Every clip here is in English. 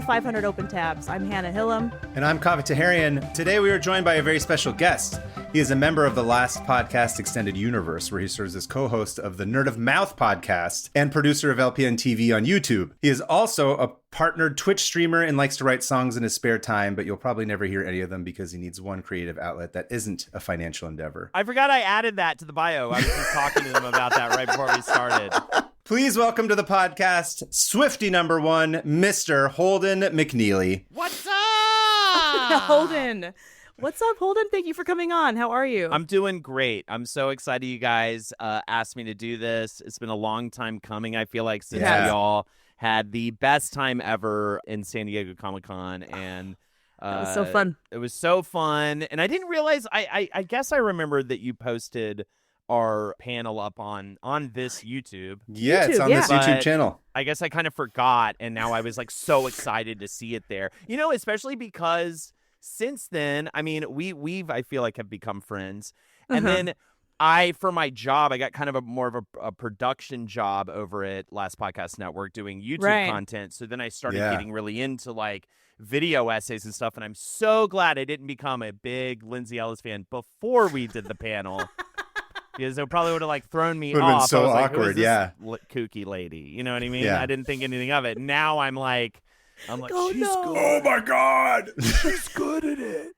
500 Open Tabs. I'm Hannah Hillam. And I'm Kaveh Taherian. Today we are joined by a very special guest. He is a member of the Last Podcast Extended Universe, where he serves as co-host of the Nerd of Mouth podcast and producer of LPN TV on YouTube. He is also a partnered Twitch streamer and likes to write songs in his spare time, but you'll probably never hear any of them because he needs one creative outlet that isn't a financial endeavor. I forgot I added that to the bio. I was just talking to them about that right before we started. Please welcome to the podcast, Swiftie number one, Mr. Holden McNeely. What's up? Holden. What's up, Holden? Thank you for coming on. How are you? I'm doing great. I'm so excited you guys asked me to do this. It's been a long time coming, I feel like, since we all had the best time ever in San Diego Comic-Con. And that was so fun. It was so fun. And I didn't realize, I guess I remembered that you posted our panel up on this YouTube. Yeah, it's on this YouTube channel. I guess I kind of forgot, and now I was like so excited to see it there. You know, especially because since then, I mean, we've I feel like have become friends. And then for my job, I got kind of more of a production job over at Last Podcast Network doing YouTube content. So then I started getting really into like video essays and stuff. And I'm so glad I didn't become a big Lindsay Ellis fan before we did the panel. Because it probably would have like thrown me off. Would have been so I was like, awkward, who is this kooky lady? You know what I mean? Yeah. I didn't think anything of it. Now I'm like, oh, she's no. good. Oh my God. She's good at it.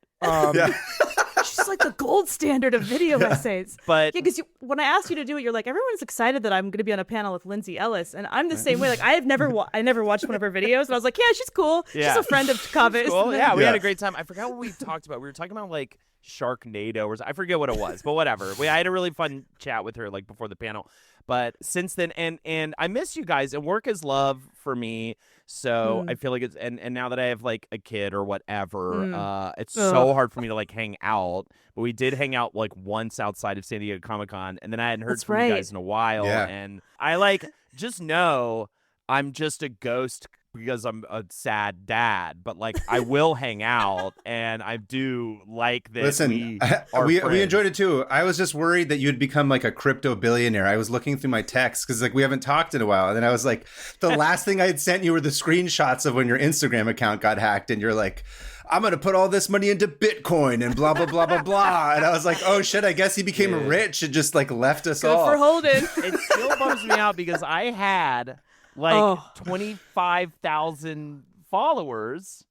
She's like the gold standard of video essays. But yeah, because when I asked you to do it, you're like, everyone's excited that I'm going to be on a panel with Lindsay Ellis, and I'm the same way. Like, I never watched one of her videos, and I was like, yeah, she's cool. Yeah. She's a friend of Kaveh's. Cool. Yeah, we had a great time. I forgot what we talked about. We were talking about like Sharknado, or I forget what it was, but whatever. I had a really fun chat with her like before the panel. But since then, and I miss you guys, and work is love for me. So I feel like it's and now that I have like a kid or whatever, it's so hard for me to like hang out. But we did hang out like once outside of San Diego Comic-Con, and then I hadn't heard from you guys in a while. Yeah. And I like just know I'm just a ghost because I'm a sad dad, but like I will hang out, and I do like that. Listen, we enjoyed it too. I was just worried that you'd become like a crypto billionaire. I was looking through my texts because like we haven't talked in a while, and then I was like, the last thing I had sent you were the screenshots of when your Instagram account got hacked, and you're like, I'm going to put all this money into Bitcoin and blah, blah, blah, blah, blah. And I was like, oh shit, I guess he became rich and just like left us all. Good for Holden. It still bums me out because I had like 25,000 followers,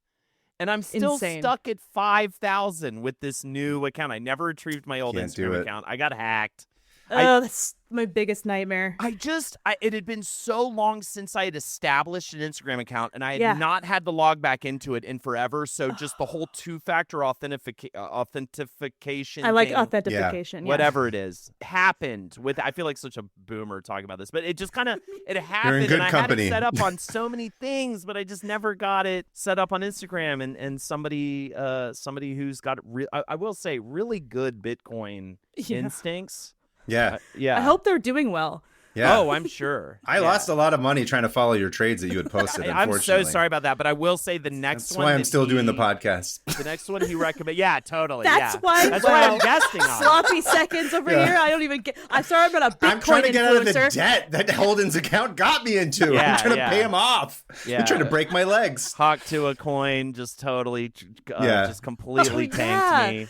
and I'm still stuck at 5,000 with this new account. I never retrieved my old Instagram account. I got hacked. That's my biggest nightmare. It had been so long since I had established an Instagram account, and I had not had to log back into it in forever. So just the whole two-factor authentication. I like thing, authentication. Yeah. whatever it is, happened with. I feel like such a boomer talking about this, but it just kind of it happened. You're in good and company. I had it set up on so many things, but I just never got it set up on Instagram. And somebody who's got I will say really good Bitcoin instincts. Yeah. I hope they're doing well. Yeah. Oh, I'm sure. I lost a lot of money trying to follow your trades that you had posted, I'm unfortunately. so sorry about that, but I will say the next That's one. why I'm still doing the podcast. The next one he recommended. Yeah, totally. That's why I'm guesting on. Sloppy seconds over here. I don't even get. I'm sorry, I'm not a Bitcoin I'm trying to get out of the influencer. debt that Holden's account got me into. Yeah, I'm trying to pay him off. Yeah. I'm trying to break my legs. Hawk to a coin just totally, just completely tanked me.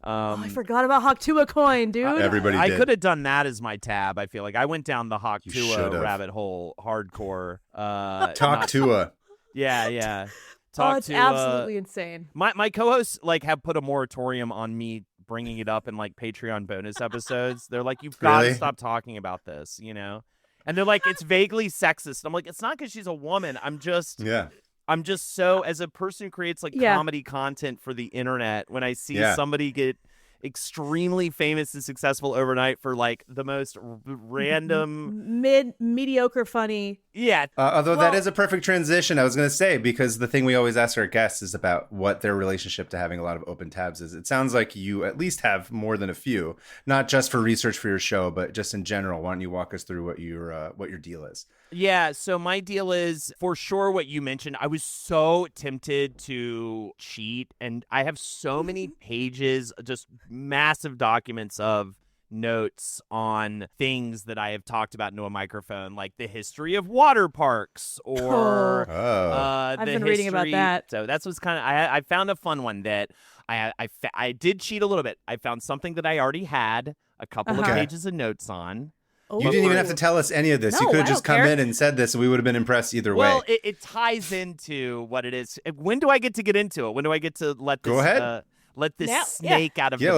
I forgot about Hawk2a coin, dude. Everybody did. I could have done that as my tab. I feel like I went down the Hawk2a rabbit hole hardcore. Talk-to-a. Yeah. It's absolutely insane. My co-hosts like have put a moratorium on me bringing it up in like Patreon bonus episodes. They're like, you've got to stop talking about this, you know? And they're like, it's vaguely sexist. I'm like, it's not because she's a woman. I'm just so, as a person who creates like comedy content for the internet, when I see somebody get extremely famous and successful overnight for like the most random mediocre funny. Yeah. Although that is a perfect transition, I was going to say, because the thing we always ask our guests is about what their relationship to having a lot of open tabs is. It sounds like you at least have more than a few, not just for research for your show, but just in general. Why don't you walk us through what your deal is? Yeah, so my deal is for sure what you mentioned. I was so tempted to cheat, and I have so many pages, just massive documents of notes on things that I have talked about into a microphone, like the history of water parks or I've been reading about that. So that's what's kind of I found a fun one that I did cheat a little bit. I found something that I already had a couple of pages of notes on. You didn't even have to tell us any of this. You could have just come in and said this, and we would have been impressed either way. Well, it ties into what it is. When do I get to get into it? When do I get to let this, Go ahead. Let this snake out of the bag?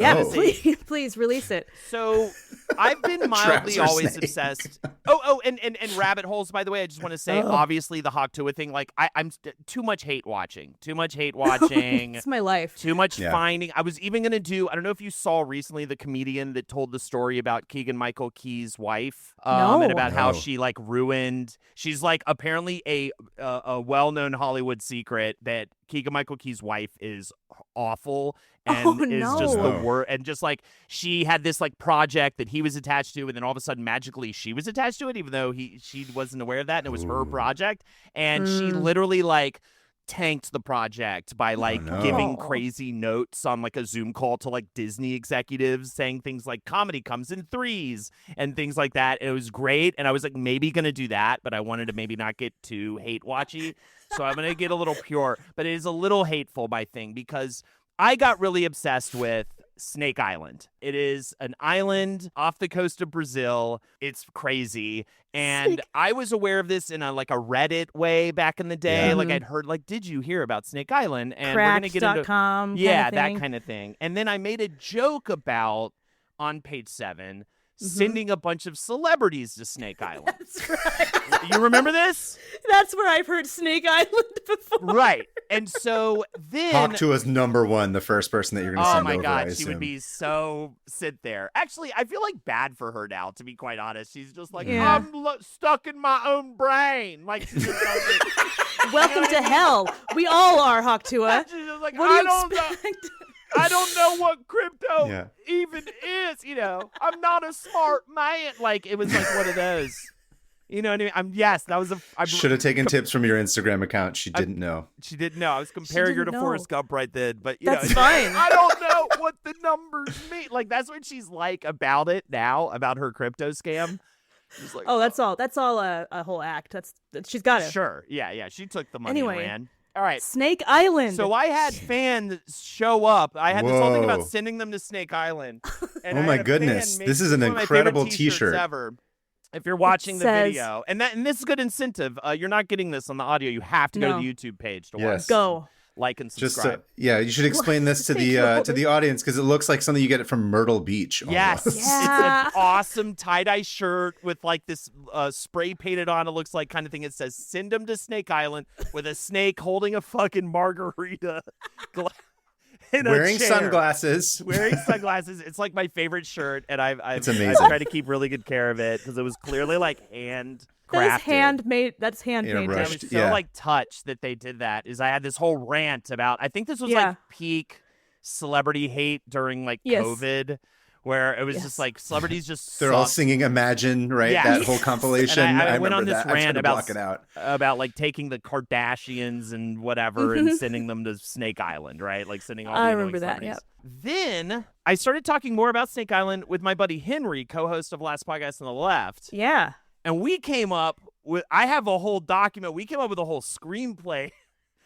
Yeah, let's do it. Please release it. So I've been mildly always snake. obsessed. And rabbit holes, by the way, I just want to say, obviously the Hawktua thing, like I'm too much hate watching. It's my life. Too much finding. I was even going to do, I don't know if you saw recently the comedian that told the story about Keegan-Michael Key's wife and about how she like ruined, she's like apparently a well-known Hollywood secret that Keegan-Michael Key's wife is awful and is just the worst. And just like she had this like project that he was attached to, and then all of a sudden magically she was attached to it, even though she wasn't aware of that, and it was her project. And she literally like tanked the project by like giving crazy notes on like a Zoom call to like Disney executives saying things like comedy comes in threes and things like that. It was great. And I was like maybe gonna do that, but I wanted to maybe not get too hate watchy. So I'm gonna get a little pure, but it is a little hateful, my thing, because I got really obsessed with Snake Island. It is an island off the coast of Brazil. It's crazy. And I was aware of this in a Reddit way back in the day. Like I'd heard, like, did you hear about Snake Island? And we're going to get into that kind of thing. And then I made a joke about, on page 7, sending a bunch of celebrities to Snake Island. That's right. You remember this? That's where I've heard Snake Island before. Right. And so then Hawktua's number one, the first person that you're going to send over. Oh my God, I she would assume. be so sit there. Actually, I feel like bad for her now, to be quite honest. She's just like, Yeah. I'm stuck in my own brain. Like, she's just like, Welcome to hell. We all are, Hawktua. she's just like, What do you expect? I don't know what crypto even is, you know. I'm not a smart man. Like, it was like one of those. You know what I mean? That was I should have taken tips from your Instagram account. She didn't know. She didn't know. I was comparing her to Forrest Gump right then, but That's fine. I don't know what the numbers mean. Like, that's what she's like about it now, about her crypto scam. She's like, that's all a whole act. She's got it. Sure. Yeah. She took the money Anyway. and ran. All right. Snake Island. So I had fans show up. I had this whole thing about sending them to Snake Island. And Oh I my had a goodness. fan This make is an one of my incredible favorite t-shirts t-shirt. ever. If you're watching the says- video, and this is good incentive. You're not getting this on the audio. You have to go to the YouTube page to watch. Go. Like and Just subscribe. you should explain this to the audience, because it looks like something you get from Myrtle Beach. Yes, almost. it's an awesome tie-dye shirt with like this spray painted on. It looks like kind of thing. It says "Send them to Snake Island" with a snake holding a fucking margarita, wearing sunglasses. Wearing sunglasses. It's like my favorite shirt, and I've amazing. tried to keep really good care of it because it was clearly like hand crafted. That is handmade. That's handmade. Rushed. I was so like touched that they did that. Is I had this whole rant about. I think this was like peak celebrity hate during like COVID, where it was just like celebrities just they're all singing Imagine, right? Yes. That whole compilation. And I remember went on this that. rant about about like taking the Kardashians and whatever and sending them to Snake Island, right? Like sending all the I annoying remember that, celebrities. Then I started talking more about Snake Island with my buddy Henry, co-host of Last Podcast on the Left. Yeah. And we came up with, I have a whole document. We came up with a whole screenplay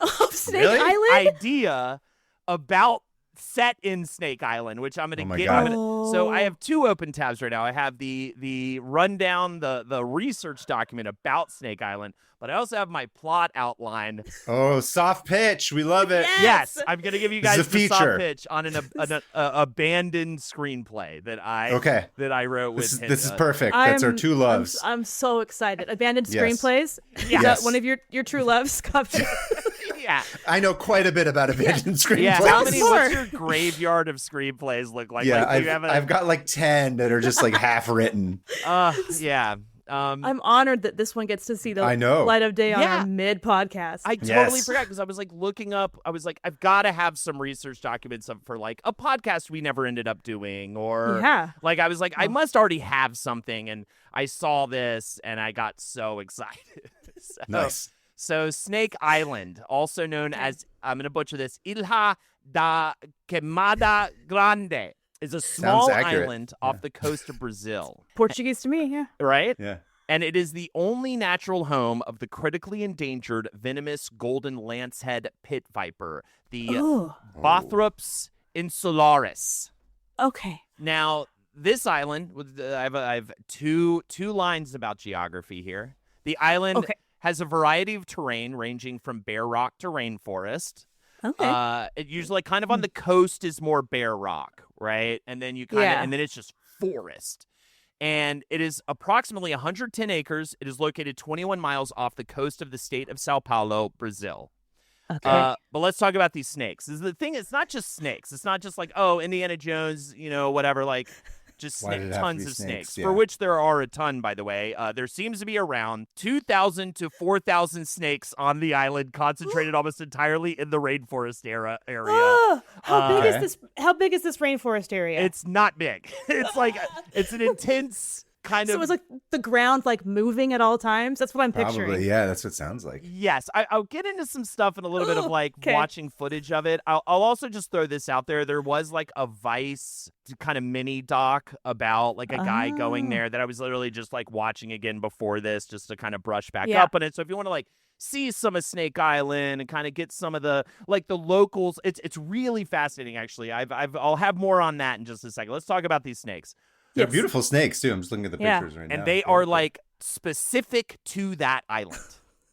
Of Snake Island? idea about set in Snake Island, which I'm going to get. God. So I have 2 open tabs right now. I have the rundown, the research document about Snake Island, but I also have my plot outline. Oh, soft pitch. We love it. Yes, I'm going to give you This is guys a the soft feature. pitch on an abandoned screenplay that I wrote with This is perfect. That's our 2 loves. I'm so excited. Abandoned Yes. screenplays. Yeah. Is that one of your true loves, Scott? Yeah. I know quite a bit about abandoned screenplays. Yeah, Tell us more. what's your graveyard of screenplays look like? Yeah, like, do you have I've got like 10 that are just like half written. yeah. I'm honored that this one gets to see the I know. light of day on Yeah. our mid podcast. I totally Yes. forgot because I was like looking up. I was like, I've got to have some research documents for like a podcast we never ended up doing, or like I was like, I must already have something, and I saw this and I got so excited. Nice. So Snake Island, also known as, I'm gonna butcher this, Ilha da Queimada Grande. is a small accurate. island off the coast of Brazil. Portuguese to me, yeah. Right? Yeah. And it is the only natural home of the critically endangered venomous golden lancehead pit viper, the Oh, Bothrops insularis. okay. Now, this island, I have two lines about geography here. The island Okay. has a variety of terrain ranging from bare rock to rainforest. Okay. It usually kind of on the coast is more bare rock, right? And then and then it's just forest. And it is approximately 110 acres. It is located 21 miles off the coast of the state of Sao Paulo, Brazil. Okay. But let's talk about these snakes. The thing, it's not just snakes. It's not just like, oh, Indiana Jones, whatever, like just Why did it have to tons be of snakes? snakes, Yeah. for which there are a ton, by the way. There seems to be around 2,000 to 4,000 snakes on the island, concentrated almost entirely in the rainforest area. Oh, how big is Okay. this? How big is this rainforest area? It's not big. It's like, it's an intense kind so of... it's like the ground like moving at all times. That's what I'm picturing. Probably, yeah, that's what it sounds like. Yes, I'll get into some stuff in a little bit of like Okay. watching footage of it. I'll also just throw this out there. There was like a Vice kind of mini doc about like a guy going Oh. there that I was literally just like watching again before this just to kind of brush back Yeah. up on it. So if you want to like see some of Snake Island and kind of get some of the like the locals, it's really fascinating actually. I'll have more on that in just a second. Let's talk about these snakes. They're Yes. beautiful snakes too. I'm just looking at the Yeah. pictures right now. And they Very are cool. like specific to that island.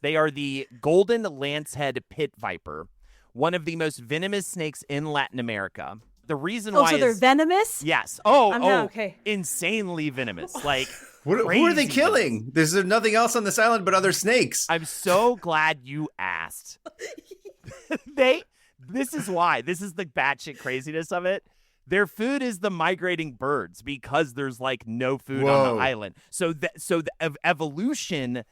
They are the golden lancehead pit viper, one of the most venomous snakes in Latin America. The reason Oh, why so they're is venomous? yes. Okay. Insanely venomous. Like Who are they crazy killing? There's nothing else on this island but other snakes. I'm so glad you asked. This is why. This is the batshit craziness of it. Their food is the migrating birds because there's like no food on Whoa. the island. So the evolution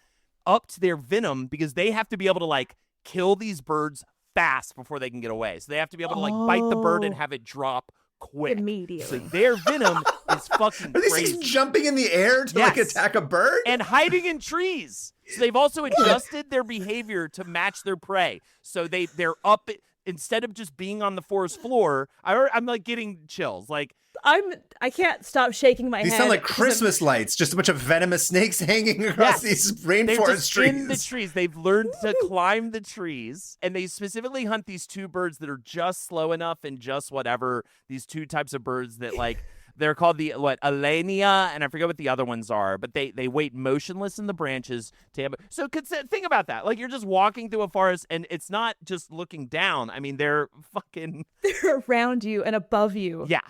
upped their venom because they have to be able to like kill these birds fast before they can get away. So they have to be able to like bite the bird and Oh. have it drop quick. So Immediately. their venom is fucking Are these crazy. things jumping in the air to like Yes. attack a bird? And hiding in trees. So they've also adjusted their behavior to match their prey. So they're up instead of just being on the forest floor. I'm like getting chills. Like I can't stop shaking my These head. sound like 'cause I'm- Christmas lights, just a bunch of venomous snakes hanging across Yes. these they're rainforest just trees. in the trees. They've learned to climb the trees, and they specifically hunt these two birds that are just slow enough and just whatever. These two types of birds that like. They're called the Alania, and I forget what the other ones are, but they wait motionless in the branches to so think about that. Like you're just walking through a forest, and it's not just looking down. I mean, they're fucking They're around you and above you. yeah,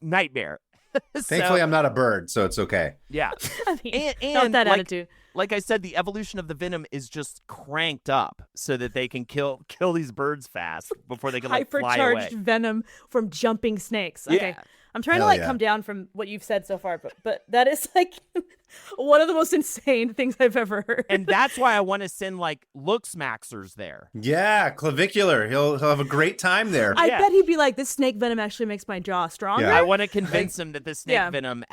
nightmare. Thankfully, I'm not a bird, so it's okay. Yeah, I mean, and not that like, attitude. like I said, the evolution of the venom is just cranked up so that they can kill these birds fast before they can like fly away. Hypercharged venom from jumping snakes. Okay. Yeah. I'm trying to Hell like yeah. come down from what you've said so far, but that is like one of the most insane things I've ever heard. And that's why I want to send like looks maxers there. Yeah, clavicular. He'll have a great time there. I Yeah. bet he'd be like, this snake venom actually makes my jaw stronger. Yeah. I want to convince him that the snake Yeah. venom,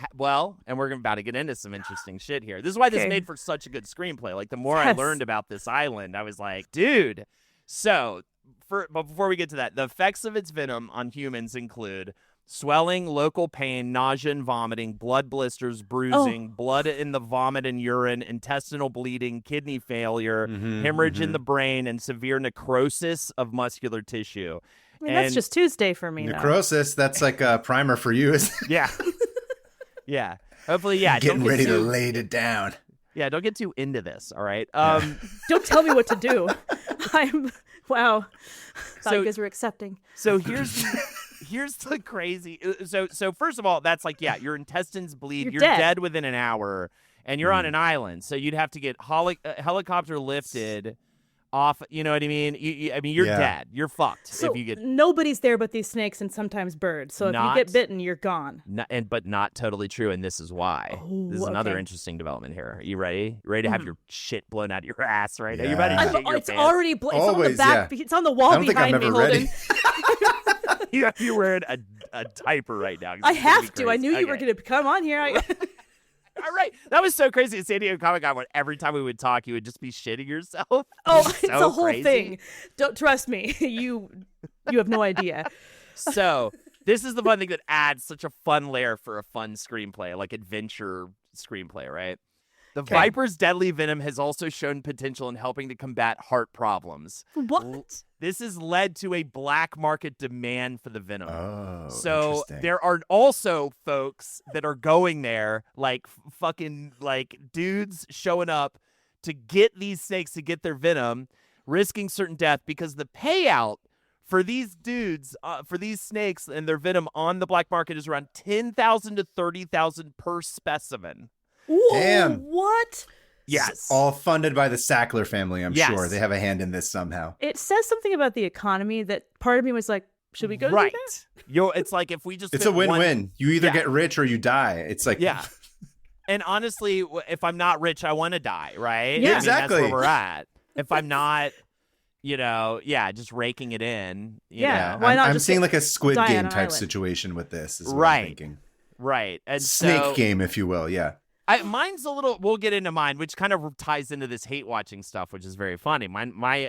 and we're about to get into some interesting shit here. This is why this Okay. made for such a good screenplay. Like the more I Yes. learned about this island, I was like, dude. So, but before we get to that, the effects of its venom on humans include swelling, local pain, nausea and vomiting, blood blisters, bruising, blood in the vomit and urine, intestinal bleeding, kidney failure, hemorrhage in the brain, and severe necrosis of muscular tissue. I mean, that's And- just Tuesday for me, though. Necrosis, that's like a primer for you. Isn't it? Yeah. Yeah. Hopefully, yeah. Getting don't get ready to too, lay it down. Yeah, don't get too into this, all right? Don't tell me what to do. Wow. Thought So- you guys were accepting. So here's the crazy. So first of all, that's like your intestines bleed. You're dead. dead within an hour, and you're on an island. So you'd have to get helicopter lifted off. You know what I mean? You're Yeah. dead. You're fucked So if you get. nobody's there but these snakes and sometimes birds. So if Not- you get bitten, you're gone. But not totally true, and this is why. This is another okay. interesting development here. Are you ready? You ready to have your shit blown out of your ass right now? You Yeah. about to I'm- shit your It's pants? already it's on the Always, back. yeah. It's on the wall I don't think I'm behind me, ever Holden. ready. You're wearing a diaper right now. 'cause I it's gonna be have to. I crazy. knew you were Okay. going to come on here. All right. That was so crazy at San Diego Comic-Con when every time we would talk, you would just be shitting yourself. Oh, was it's so a whole crazy. thing. Don't trust me. You have no idea. So This is the fun thing that adds such a fun layer for a fun screenplay, like adventure screenplay, right? The viper's deadly venom has also shown potential in helping to combat heart problems. What? This has led to a black market demand for the venom. Oh, so interesting. there are also folks that are going there, like fucking like dudes showing up to get these snakes to get their venom, risking certain death because the payout for these dudes, for these snakes and their venom on the black market is around $10,000 to $30,000 per specimen. Ooh, Damn. What? Yes. All funded by the Sackler family, I'm Yes. sure. They have a hand in this somehow. It says something about the economy that part of me was like, should we go right. do that? It's like if we just It's fit a win-win. one- You either Yeah. get rich or you die. It's like Yeah. And honestly, if I'm not rich, I want to die, right? Yeah. I mean, Exactly. That's where we're at. If I'm not, just raking it in. You Yeah. know? Why not I'm just seeing like a Squid die on Game an type island? situation with this. Is what Right. I'm thinking. Right. And Snake so, game, if you will. Yeah. Mine's a little. We'll get into mine, which kind of ties into this hate watching stuff, which is very funny. My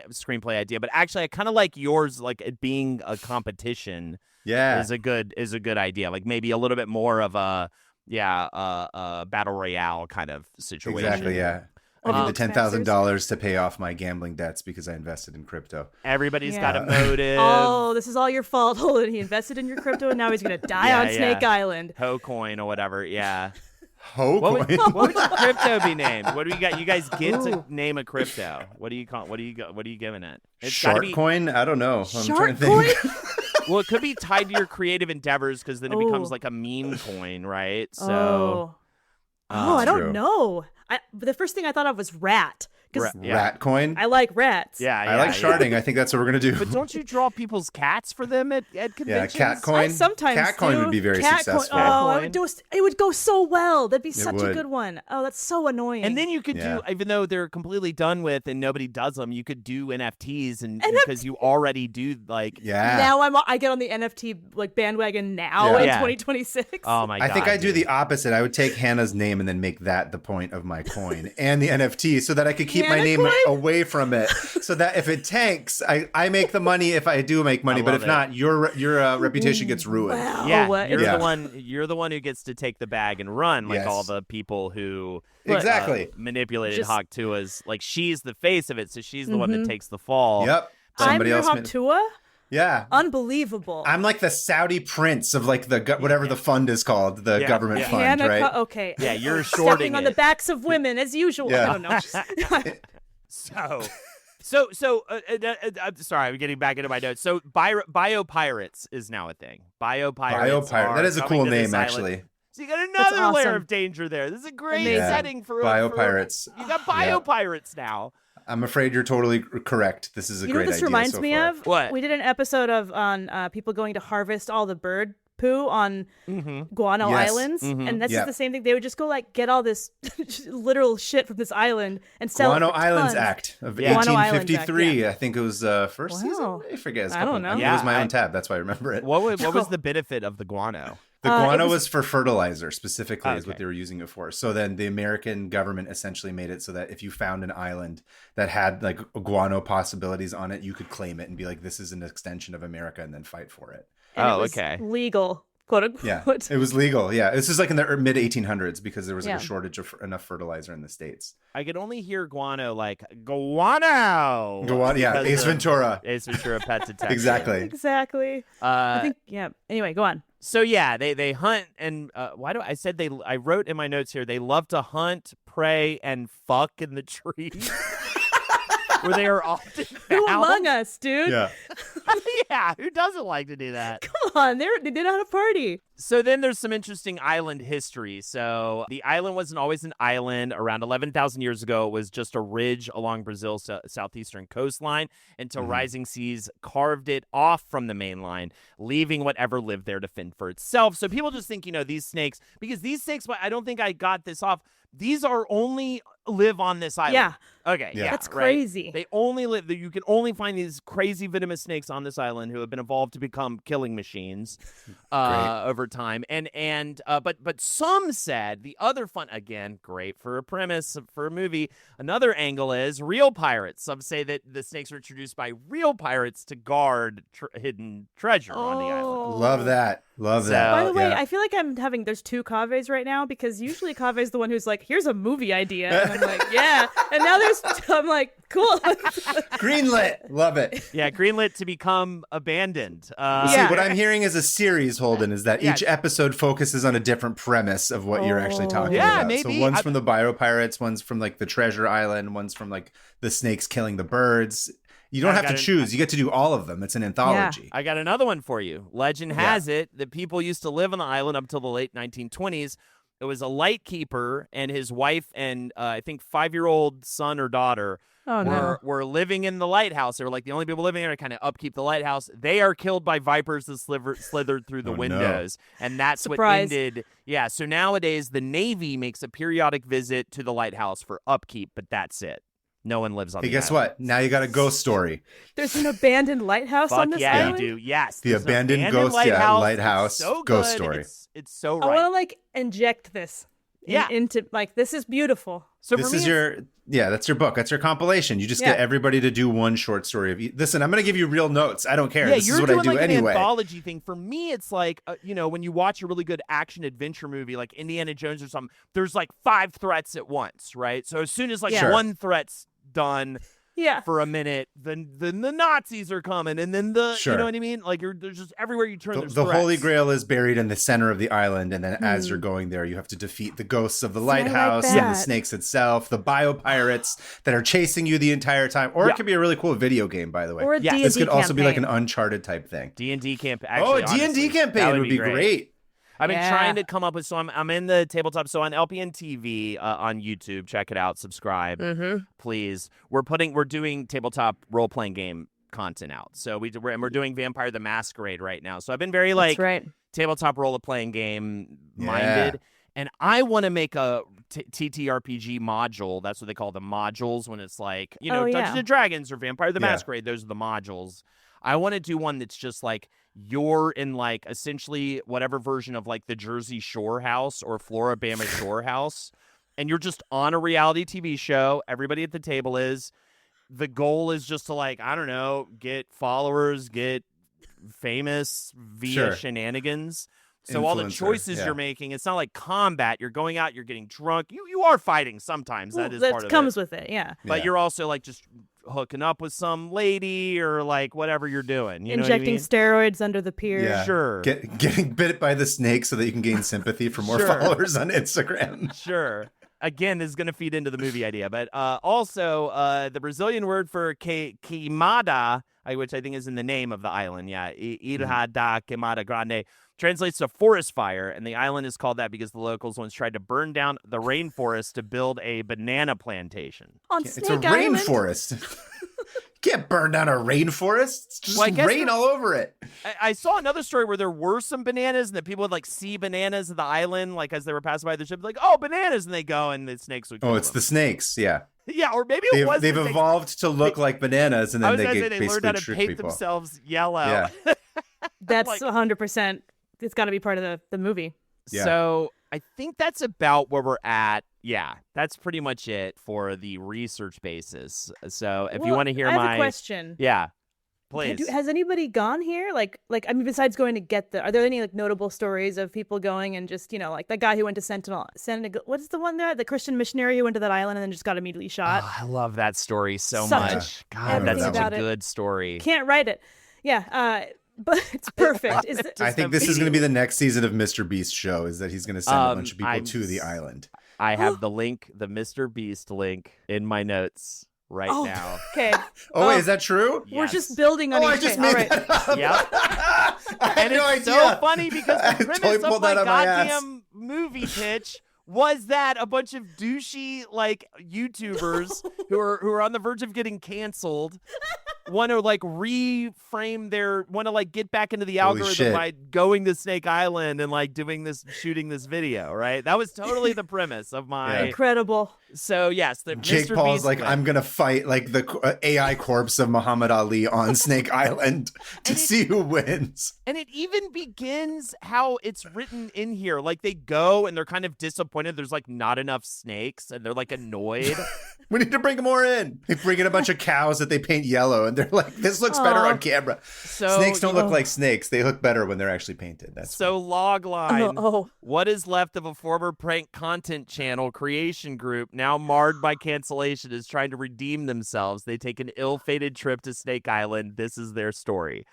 screenplay idea, but actually, I kind of like yours, like it being a competition. Yeah. Is a good idea. Like maybe a little bit more of a battle royale kind of situation. Exactly. Yeah. Oh, I need the Xboxers. $10,000 to pay off my gambling debts because I invested in crypto. Everybody's Yeah. got a motive. Oh, this is all your fault, Holden. He invested in your crypto, and now he's gonna die Yeah, on yeah. Snake Island. Ho coin or whatever. Yeah. Ho What coin. would your crypto be named? What do you got? You guys get to Ooh. name a crypto. What do you call? What do you giving it? It's Shark gotta be, coin? I don't know. I'm trying Shark to think. coin? Well, it could be tied to your creative endeavors because then it becomes Ooh. like a meme coin, right? So. Oh, I true. don't know. The first thing I thought of was rat because Yeah. Rat coin? I like rats. Yeah, I like sharding. I think that's what we're going to do. But don't you draw people's cats for them at yeah, conventions? cat coin. I sometimes Cat coin do. would be very Cat successful. Coin. Oh, Cat coin. it would go so well. That'd be such a would. good one. Oh, that's so annoying. And then you could Yeah. do, even though they're completely done with and nobody does them, you could do NFTs and because you already do like. Yeah. now I get on the NFT like bandwagon now Yeah. in Yeah. 2026. Oh my god! I think I do dude. the opposite. I would take Hannah's name and then make that the point of my coin and the NFT so that I could keep my Hannah name coin? away from it. So that if it tanks, I make the money if I do make money. I But love if it. not, your reputation gets ruined. Wow. Yeah, what? you're Yeah. You're the one who gets to take the bag and run, like Yes. all the people who Exactly. manipulated Just- Hawk Tua's. Like she's the face of it, so she's the one that takes the fall. Yep. I'm Somebody your else. Hawk Tua? Yeah. Unbelievable. I'm like the Saudi prince of like the whatever the fund is called, the Yeah, government yeah. fund, Hannah right? okay. Yeah, you're Stepping shorting on it. the backs of women as usual. Yeah. I don't know. I'm sorry, I'm getting back into my notes. So biopirates is now a thing. Biopirates. Biopirate. That is a cool name, actually. So you got another That's layer awesome. of danger there. This is a great Amazing. setting for Biopirates. You got biopirates now. I'm afraid you're totally correct. This is a You know great what this idea reminds so me far. of? What? We did an episode on people going to harvest all the bird poo on Guano Yes. Islands, and that's Yeah. just the same thing. They would just go like get all this literal shit from this island and sell Guano it for Islands tons. Act of Yeah. Guano Islands Act, 1853. I think it was first Wow. season. I forget. It's a I couple- don't know. mean, Yeah, it was my I- own tab. That's why I remember it. What was the benefit of the guano? The it guano was- was for fertilizer specifically, is what Okay. they were using it for. So then the American government essentially made it so that if you found an island that had like guano possibilities on it, you could claim it and be like, "This is an extension of America," and then fight for it. And it Oh, was okay. legal, quote unquote. Yeah, it was legal. Yeah, this is like in the mid 1800s because there was like a Yeah. shortage of enough fertilizer in the states. I could only hear guano like guano. Guano, yeah, Because Ace of Ventura. Ace Ventura Pet Detective. Exactly. Exactly. I think yeah. Anyway, go on. So yeah, they hunt and I wrote in my notes here they love to hunt, pray, and fuck in the trees. Where they are often Who found. among us, dude? Yeah. Yeah, who doesn't like to do that? Come on, they did not a party. So then there's some interesting island history. So the island wasn't always an island. Around 11,000 years ago, it was just a ridge along Brazil's southeastern coastline until rising seas carved it off from the mainline, leaving whatever lived there to fend for itself. So people just think, these snakes, because these snakes, I don't think I got this off. These are only live on this island. Yeah. Okay. Yeah. Yeah. That's right? crazy. They only live. You can only find these crazy venomous snakes on this island who have been evolved to become killing machines over time. But some said the other fun, again, great for a premise for a movie. Another angle is real pirates. Some say that the snakes were introduced by real pirates to guard hidden treasure on the island. Love that. Love So- that. By the way, Yeah. I feel like there's two Kaves right now because usually Kave's the one who's like, here's a movie idea. And I'm like, yeah. And now I'm like, cool. Greenlit. Love it. Yeah, greenlit to become abandoned. See, Yeah. what I'm hearing is a series, Holden, is that Yeah. each episode focuses on a different premise of what you're actually talking Yeah, about. maybe. So one's from the biopirates, one's from like the treasure island, one's from like the snakes killing the birds. You don't I have to got it. choose. You get to do all of them. It's an anthology. I got another one for you. Legend has it that people used to live on the island up until the late 1920s. It was a lightkeeper and his wife and I think 5-year-old son or daughter were living in the lighthouse. They were like the only people living there to kind of upkeep the lighthouse. They are killed by vipers that slithered through the windows. And that's Surprise. what ended. Yeah, so nowadays the Navy makes a periodic visit to the lighthouse for upkeep, but that's it. No one lives on Hey, the guess island. what? Now you got a ghost story. There's an abandoned lighthouse on Fuck this yeah, island? you do. Yes. The there's an abandoned ghost, lighthouse It's so ghost good. story. It's so I want right. to like inject this into like, this is beautiful. So This for me, is that's your book. That's your compilation. You just get everybody to do one short story of Listen, I'm going to give you real notes. I don't care. yeah, This you're is what doing I do like anyway. an anthology thing. For me, it's like when you watch a really good action adventure movie like Indiana Jones or something. There's like 5 threats at once, right? So as soon as like Sure. one threat's done. Yeah. For a minute, then the Nazis are coming, and then you know what I mean? Like there's just everywhere you turn. There's The threats. Holy Grail is buried in the center of the island, and then as you're going there, you have to defeat the ghosts of the lighthouse and the that. snakes itself, the biopirates that are chasing you the entire time. Or it could be a really cool video game, by the way. Or a D&D This could also be like an campaign. Uncharted type thing. D&D campaign. A D&D campaign would be great. I've been Yeah. trying to come up with, so I'm in the tabletop, so on LPN TV on YouTube, check it out, subscribe, please. We're doing tabletop role-playing game content out. So we're doing Vampire the Masquerade right now. So I've been very That's right. tabletop role-playing game minded, and I want to make a TTRPG module. That's what they call the modules when it's like, Dungeons and Dragons or Vampire the Masquerade. Those are the modules. I want to do one that's just like you're in like essentially whatever version of like the Jersey Shore house or Floribama Shore house, and you're just on a reality TV show. Everybody at the table is. The goal is just to like, I don't know, get followers, get famous via shenanigans. So all the Influencer, choices you're making, it's not like combat. You're going out, you're getting drunk. You are fighting sometimes. That is part of comes it. with it, yeah. But you're also like just hooking up with some lady or like whatever you're doing. You know what I Injecting mean? steroids under the pier. Yeah. Sure. Getting bit by the snake so that you can gain sympathy for more followers on Instagram. Sure. Again, this is going to feed into the movie idea. But also, the Brazilian word for queimada, which I think is in the name of the island, Ilha da Queimada Grande, translates to forest fire. And the island is called that because the locals once tried to burn down the rainforest to build a banana plantation. On It's Snake a Island? rainforest. You can't burn down a rainforest. It's just Well, I guess rain all over it. I saw another story where there were some bananas and that people would like see bananas at the island, like as they were passing by the ship, like, oh, bananas, and they go and the snakes would kill Oh, it's the them. snakes. Yeah. Yeah, or maybe it was They've the snakes. evolved to look like bananas, and I then was they gonna say get they learned basically how to trick paint people. themselves yellow. Yeah. That's Like- 100%. It's got to be part of the movie. Yeah. So I think that's about where we're at. Yeah, that's pretty much it for the research basis. So if you Well, want to hear I have my a question. yeah, please. Has anybody gone here? Like I mean, besides going to get are there any like notable stories of people going and just like that guy who went to Senegal? What's the one there? The Christian missionary who went to that island and then just got immediately shot. Oh, I love that story so Such much. God, everything that's such about a it. good story. Can't write it. Yeah, but it's perfect. Is it, I think this is going to be the next season of Mr. Beast's show, is that he's going to send a bunch of people I'm to the island. I have the link, the Mr. Beast link, in my notes right Oh. now. okay? Oh, wait, is that true? We're Yes. just building on Oh, I each just thing. made All right. that up. Yep. I had And no it's idea. so funny because I the premise totally of pulled my that out of my ass. goddamn movie pitch was that a bunch of douchey like YouTubers who are on the verge of getting canceled want to like reframe want to like get back into the Holy algorithm shit. by going to Snake Island and like shooting this video, right? That was totally the premise of my. Incredible. So yes, the Jake Mr. Paul's Beast like, went. I'm going to fight like the AI corpse of Muhammad Ali on Snake Island to see who wins. And it even begins how it's written in here. Like they go and they're kind of disappointed. There's like not enough snakes and they're like annoyed. We need to bring more in. They bring in a bunch of cows that they paint yellow, and They're like, this looks better on camera. So, Snakes don't look like snakes. They look better when they're actually painted. That's so logline. Oh. What is left of a former prank content channel creation group now marred by cancellation is trying to redeem themselves. They take an ill-fated trip to Snake Island. This is their story.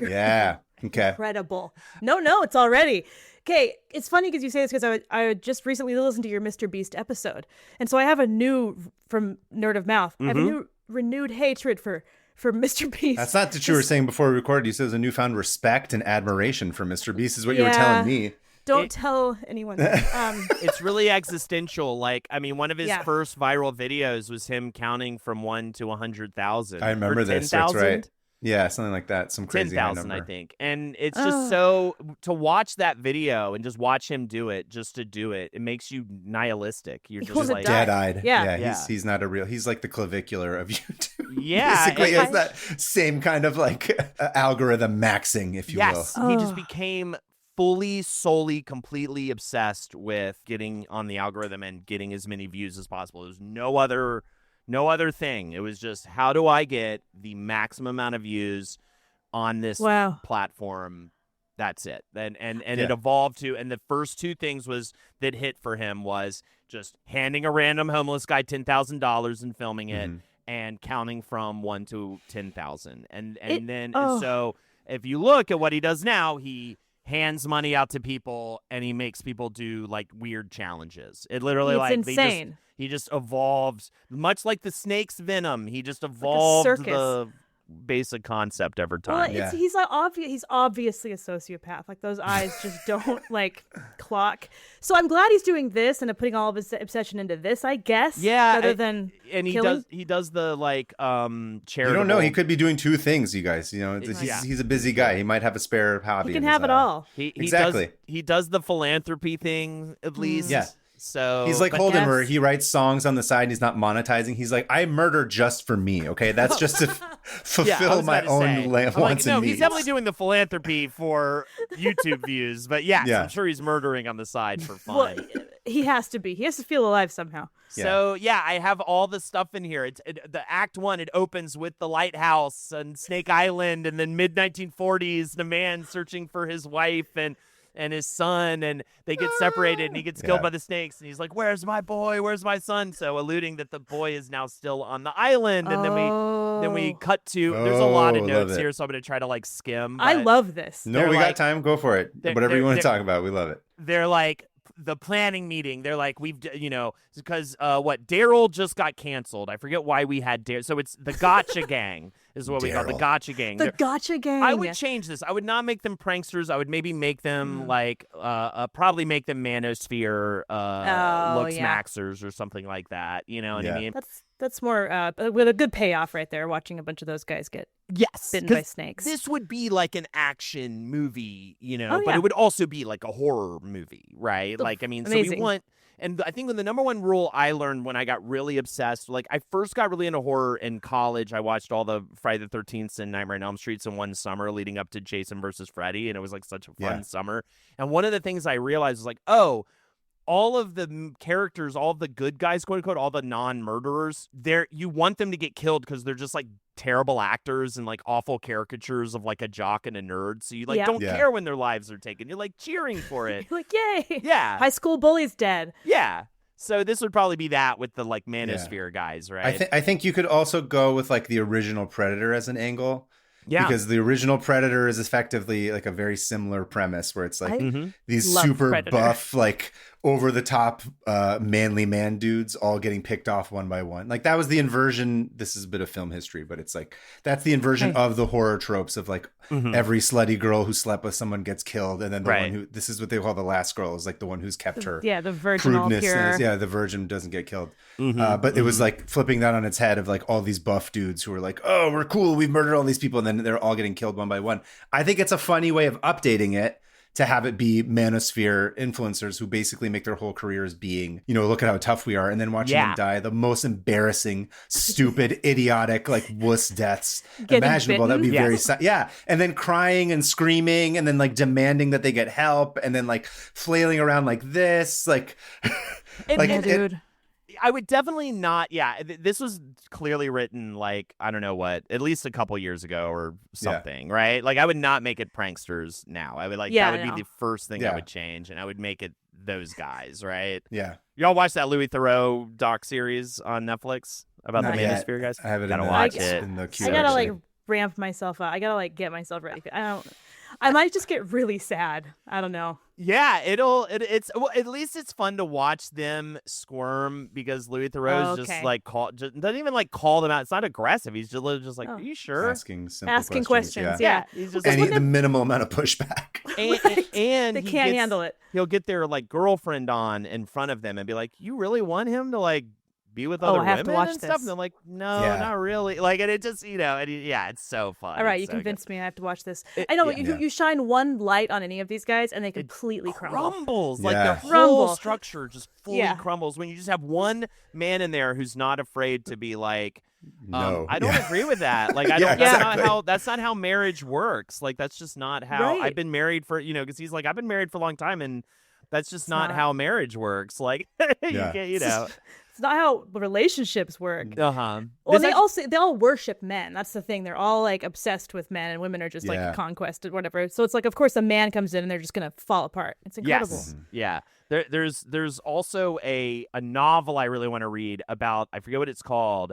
Yeah. Okay. Incredible. No, it's already. Okay, it's funny because you say this because I just recently listened to your Mr. Beast episode. And so I have from Nerd of Mouth, I have a new renewed hatred for Mr. Beast. That's not what you were saying before we recorded. You said there's a newfound respect and admiration for Mr. Beast is what you were telling me. Don't tell anyone that. It's really existential. Like, I mean, one of his first viral videos was him counting from 1 to 100,000. I remember this. 10, that's right. Yeah, something like that. Some crazy 10,000, number. I think. And it's just so, to watch that video and just watch him do it, just to do it, it makes you nihilistic. You're just like dead-eyed. Yeah. He's not a real, he's like the clavicular of YouTube. Yeah. Basically, it's that same kind of like algorithm maxing, if you will. Yes, he just became fully, solely, completely obsessed with getting on the algorithm and getting as many views as possible. There's no other thing. It was just, how do I get the maximum amount of views on this platform? That's it. And it evolved to, and the first two things that hit for him was just handing a random homeless guy $10,000 and filming it and counting from 1 to 10,000. And so if you look at what he does now, he hands money out to people and he makes people do like weird challenges. It literally it's insane. He just evolved, much like the snake's venom. He just evolved like the basic concept over time. Well, he's like he's obviously a sociopath. Like those eyes just don't like clock. So I'm glad he's doing this and putting all of his obsession into this, I guess. Yeah, rather than killing. he does the like charitable. You don't know. He could be doing two things, you guys. You know, he's a busy guy. He might have a spare hobby. He can have it all. Exactly. He does the philanthropy thing at least. Yeah. So he's like Holden, where he writes songs on the side and he's not monetizing. He's like, I murder just for me. Okay, that's just to fulfill my own wants and needs. He's definitely doing the philanthropy for YouTube views, but I'm sure he's murdering on the side for fun. Well, he has to be. He has to feel alive somehow. So I have all the stuff in here. The Act 1. It opens with the lighthouse and Snake Island, and then mid 1940s, the man searching for his wife and his son, and they get separated, and he gets killed by the snakes, and he's like, where's my boy, where's my son? So alluding that the boy is now still on the island. And then we cut to there's a lot of notes here, so I'm gonna try to like skim. I love this. No, we got time. Go for it. Whatever you want to talk about, we love it. They're like the planning meeting. They're like, because Daryl just got canceled. I forget why we had Daryl. So it's the Gotcha Gang is what we call the Gotcha Gang. The Gotcha Gang. I would change this. I would not make them pranksters. I would maybe make them probably make them Manosphere looks maxers or something like that. You know what I mean? That's more with a good payoff right there. Watching a bunch of those guys get bitten by snakes. This would be like an action movie, but it would also be like a horror movie, right? Amazing. So we want. And I think the number one rule I learned when I got really obsessed, like I first got really into horror in college. I watched all the Friday the 13th and Nightmare on Elm Streets in one summer leading up to Jason versus Freddy. And it was like such a fun summer. And one of the things I realized was like, all of the characters, all of the good guys, quote unquote, all the non-murderers, you want them to get killed because they're just like terrible actors and like awful caricatures of like a jock and a nerd. So you don't care when their lives are taken. You're like cheering for it. You're like, yay. Yeah. High school bully's dead. Yeah. So this would probably be that with the like Manosphere guys, right? I think you could also go with like the original Predator as an angle. Yeah. Because the original Predator is effectively like a very similar premise where it's like these super buff, like over the top manly man dudes all getting picked off one by one. Like that was the inversion. This is a bit of film history, but it's like that's the inversion of the horror tropes of like every slutty girl who slept with someone gets killed. And then the one who, this is what they call the last girl, is like the one who's kept her. Yeah, the virginal pure. Yeah, the virgin doesn't get killed. But it was like flipping that on its head of like all these buff dudes who are like, oh, we're cool. We've murdered all these people. And then they're all getting killed one by one. I think it's a funny way of updating it to have it be Manosphere influencers who basically make their whole careers being, look at how tough we are. And then watching them die the most embarrassing, stupid, idiotic, like wuss deaths imaginable. That would be very sad. Yeah. And then crying and screaming and then like demanding that they get help and then like flailing around like this. Like, dude. I would definitely not. Yeah, this was clearly written like I don't know what, at least a couple years ago or something, right? Like I would not make it pranksters now. I would that would be the first thing I would change, and I would make it those guys, right? Yeah. Y'all watch that Louis Theroux doc series on Netflix about the Manosphere guys? I haven't. Gotta watch it. In the queue, I gotta ramp myself up. I gotta get myself ready. I might just get really sad. I don't know. Yeah, it's well, at least it's fun to watch them squirm because Louis Theroux's just doesn't even call them out. It's not aggressive. He's just like, are you sure? Asking simple questions. Yeah. He's just the minimal amount of pushback. And they can't handle it. He'll get their girlfriend on in front of them and be like, you really want him to be with other women and stuff? And they're like, no, not really. And it just, it's so fun. All right, you convinced me. I have to watch this. I know you shine one light on any of these guys, and they completely crumbles. Their whole structure just fully crumbles when you just have one man in there who's not afraid to be like, no, I don't agree with that. I don't. That's not how marriage works. That's just not how I've been married for. Because he's like, I've been married for a long time, and that's just not how marriage works. You can't. It's not how relationships work. Well, they all worship men. That's the thing. They're all obsessed with men, and women are just conquest or whatever. So it's of course a man comes in and they're just gonna fall apart. It's incredible. Yes. Yeah. There's also a novel I really want to read about. I forget what it's called.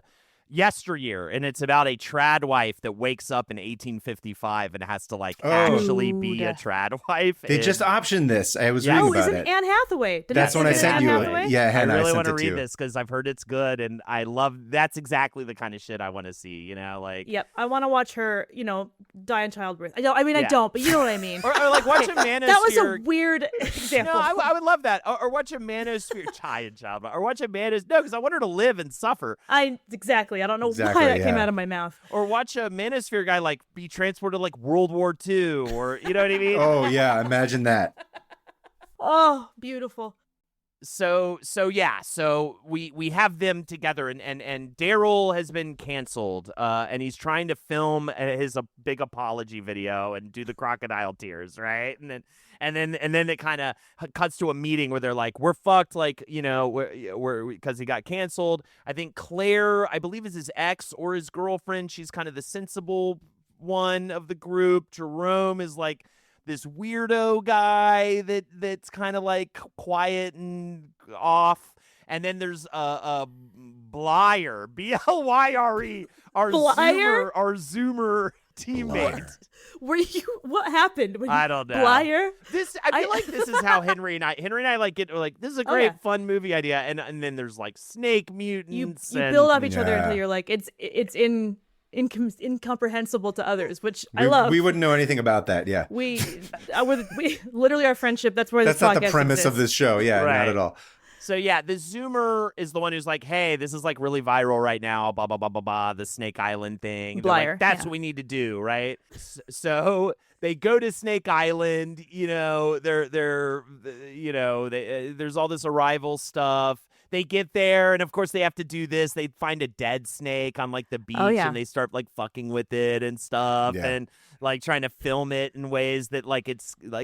Yesteryear, and it's about a trad wife that wakes up in 1855 and has to actually be a trad wife. They just optioned this. I was reading about it. Anne Hathaway. That's when I sent you. Yeah, Hannah, I really want to read this because I've heard it's good, and I love. That's exactly the kind of shit I want to see. Yep, I want to watch her. Die in childbirth. I don't, but you know what I mean. or watch a Manosphere. That was a weird example. No, I would love that. Or watch a Manosphere die in childbirth. Or watch a Manosphere. No, because I want her to live and suffer. Exactly. I don't know why that came out of my mouth. Or watch a Manosphere guy be transported to World War II, or you know what I mean? Oh yeah, imagine that. Oh, beautiful. So we have them together, and Daryl has been canceled, and he's trying to film his big apology video and do the crocodile tears, right? And then it kind of cuts to a meeting where they're like, we're fucked, we're because he got canceled. I think Claire, I believe, is his ex or his girlfriend. She's kind of the sensible one of the group. Jerome is this weirdo guy that's kind of quiet and off. And then there's Blyer, Blyre, our Zoomer teammate. What happened? I don't know. Blyer? I feel like this is how Henry and I get this is a great fun movie idea, and then there's snake mutants. You build up each other until you're it's incomprehensible to others, which I love. We wouldn't know anything about that. Yeah, we literally our friendship. That's where that's not the premise of this show. Yeah, right. Not at all. So yeah, the Zoomer is the one who's like, hey, this is really viral right now, blah blah blah blah blah, the Snake Island thing. Blyer, that's what we need to do, right? So they go to Snake Island. There's all this arrival stuff. They get there, and of course they have to do this. They find a dead snake on the beach, and they start fucking with it and stuff, and trying to film it in ways that it's you know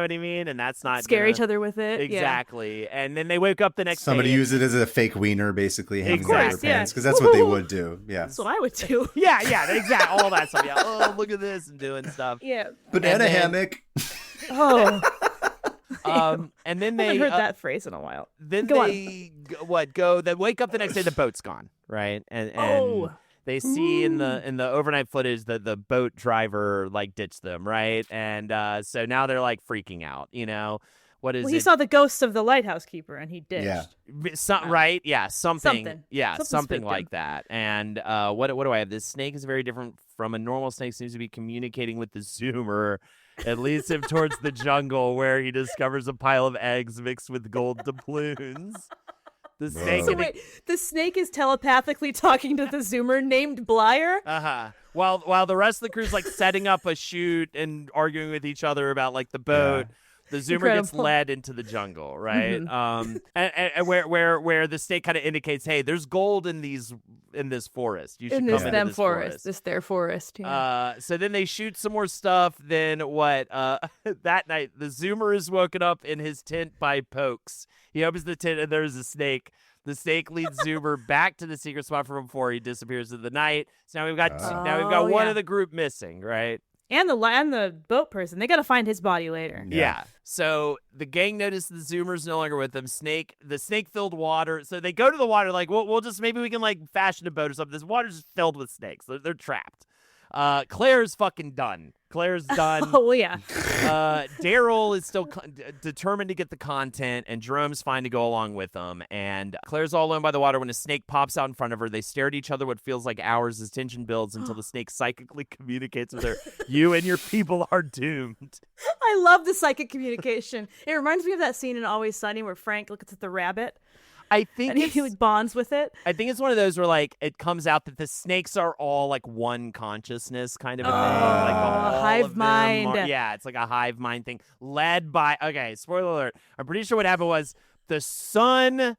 what I mean? And that's not scare each other with it. Exactly. Yeah. And then they wake up the next day. Somebody use it as a fake wiener, basically, hanging out their pants, because that's what they would do. Yeah, that's what I would do. yeah, exactly. All that stuff. Yeah. Oh, look at this and doing stuff. Yeah. Banana hammock. Oh. And then I haven't heard that phrase in a while. Then they wake up the next day, the boat's gone, right? And they see in the overnight footage that the boat driver ditched them, right? And so now they're freaking out, What is he saw the ghosts of the lighthouse keeper and he ditched. Yeah. Right? Yeah, something. Yeah, something like that. And what do I have? This snake is very different from a normal snake. Seems to be communicating with the Zoomer. It leads him towards the jungle where he discovers a pile of eggs mixed with gold doubloons. The snake. So wait, the snake is telepathically talking to the Zoomer named Blyer? Uh-huh. While the rest of the crew's setting up a shoot and arguing with each other about the boat. Yeah. The Zoomer gets led into the jungle, right? Mm-hmm. And where the snake kind of indicates, hey, there's gold in this forest. You should come into this forest. This their forest. Yeah. So then they shoot some more stuff. Then what? That night, the Zoomer is woken up in his tent by Pokes. He opens the tent and there's a snake The snake leads Zoomer back to the secret spot from before he disappears in the night. So now we've got one of the group missing, right? And the boat person. They got to find his body later. Yeah. So the gang notice the Zoomer's no longer with them. The snake-filled water. So they go to the water like, we'll just, maybe we can like fashion a boat or something. This water's just filled with snakes. They're trapped. Claire's fucking done. Claire's done. Oh, well, yeah. Daryl is still determined to get the content, and Jerome's fine to go along with them. And Claire's all alone by the water when a snake pops out in front of her. They stare at each other what feels like hours as tension builds until the snake psychically communicates with her. You and your people are doomed. I love the psychic communication. It reminds me of that scene in Always Sunny where Frank looks at the rabbit. I think and he like bonds with it. I think it's one of those where like it comes out that the snakes are all like one consciousness kind of a thing. Like all hive of them mind. Yeah, it's like a hive mind thing led by. Okay, spoiler alert. I'm pretty sure what happened was the sun.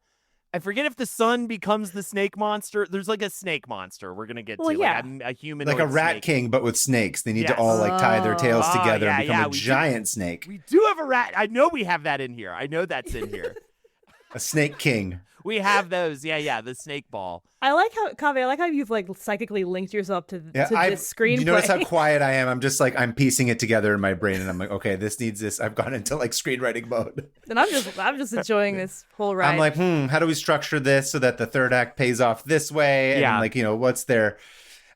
I forget if the sun becomes the snake monster. There's like a snake monster we're gonna get to. Yeah. Like a human, like a rat snake. king, but with snakes. They need to all like tie their tails together and become a giant snake. We do have a rat. I know we have that in here. I know that's in here. A snake king. We have those. Yeah, the snake ball. I like how you've like psychically linked yourself to this screenplay. You notice how quiet I am? I'm just like, I'm piecing it together in my brain, and I'm like, okay, this needs this. I've gone into like screenwriting mode. And I'm just enjoying this whole ride. I'm like, how do we structure this so that the third act pays off this way? And like, what's there?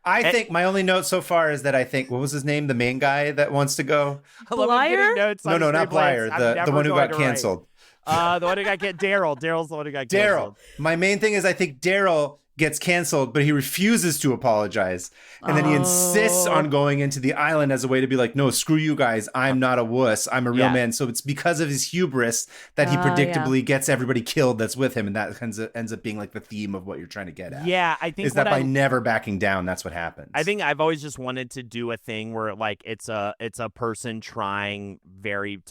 I think my only note so far is that I think, what was his name? The main guy that wants to go? Blyer? No, not Blyer. The one who got canceled. The one who got Daryl. Daryl's the one who got canceled. My main thing is I think Daryl gets canceled, but he refuses to apologize. And then he insists on going into the island as a way to be like, no, screw you guys. I'm not a wuss. I'm a real man. So it's because of his hubris that he predictably gets everybody killed that's with him. And that ends up being like the theme of what you're trying to get at. Yeah, I think is that by never backing down, that's what happens. I think I've always just wanted to do a thing where like it's a person trying very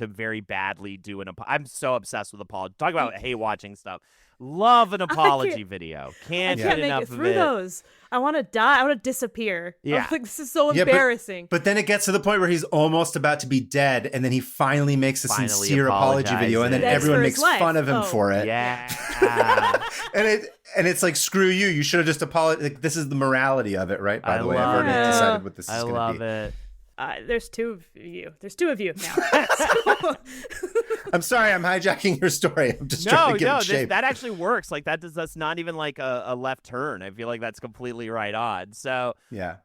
badly do an apology. I'm so obsessed with apology. Talk about hate watching stuff. Love an apology video. Can't get enough of it. Through those. I want to die. I want to disappear. Yeah. I'm like, this is so embarrassing. But then it gets to the point where he's almost about to be dead, and then he finally makes a sincere apology video, and then everyone makes fun of him for it. Yeah. and it's like, screw you. You should have just apologized. Like, this is the morality of it, right? By the way, I've already decided what this is going to be. I love it. There's two of you. There's two of you now. I'm sorry, I'm hijacking your story. I'm just trying to get in shape. That actually works. Like that's not even like a left turn. I feel like that's completely right on. So yeah,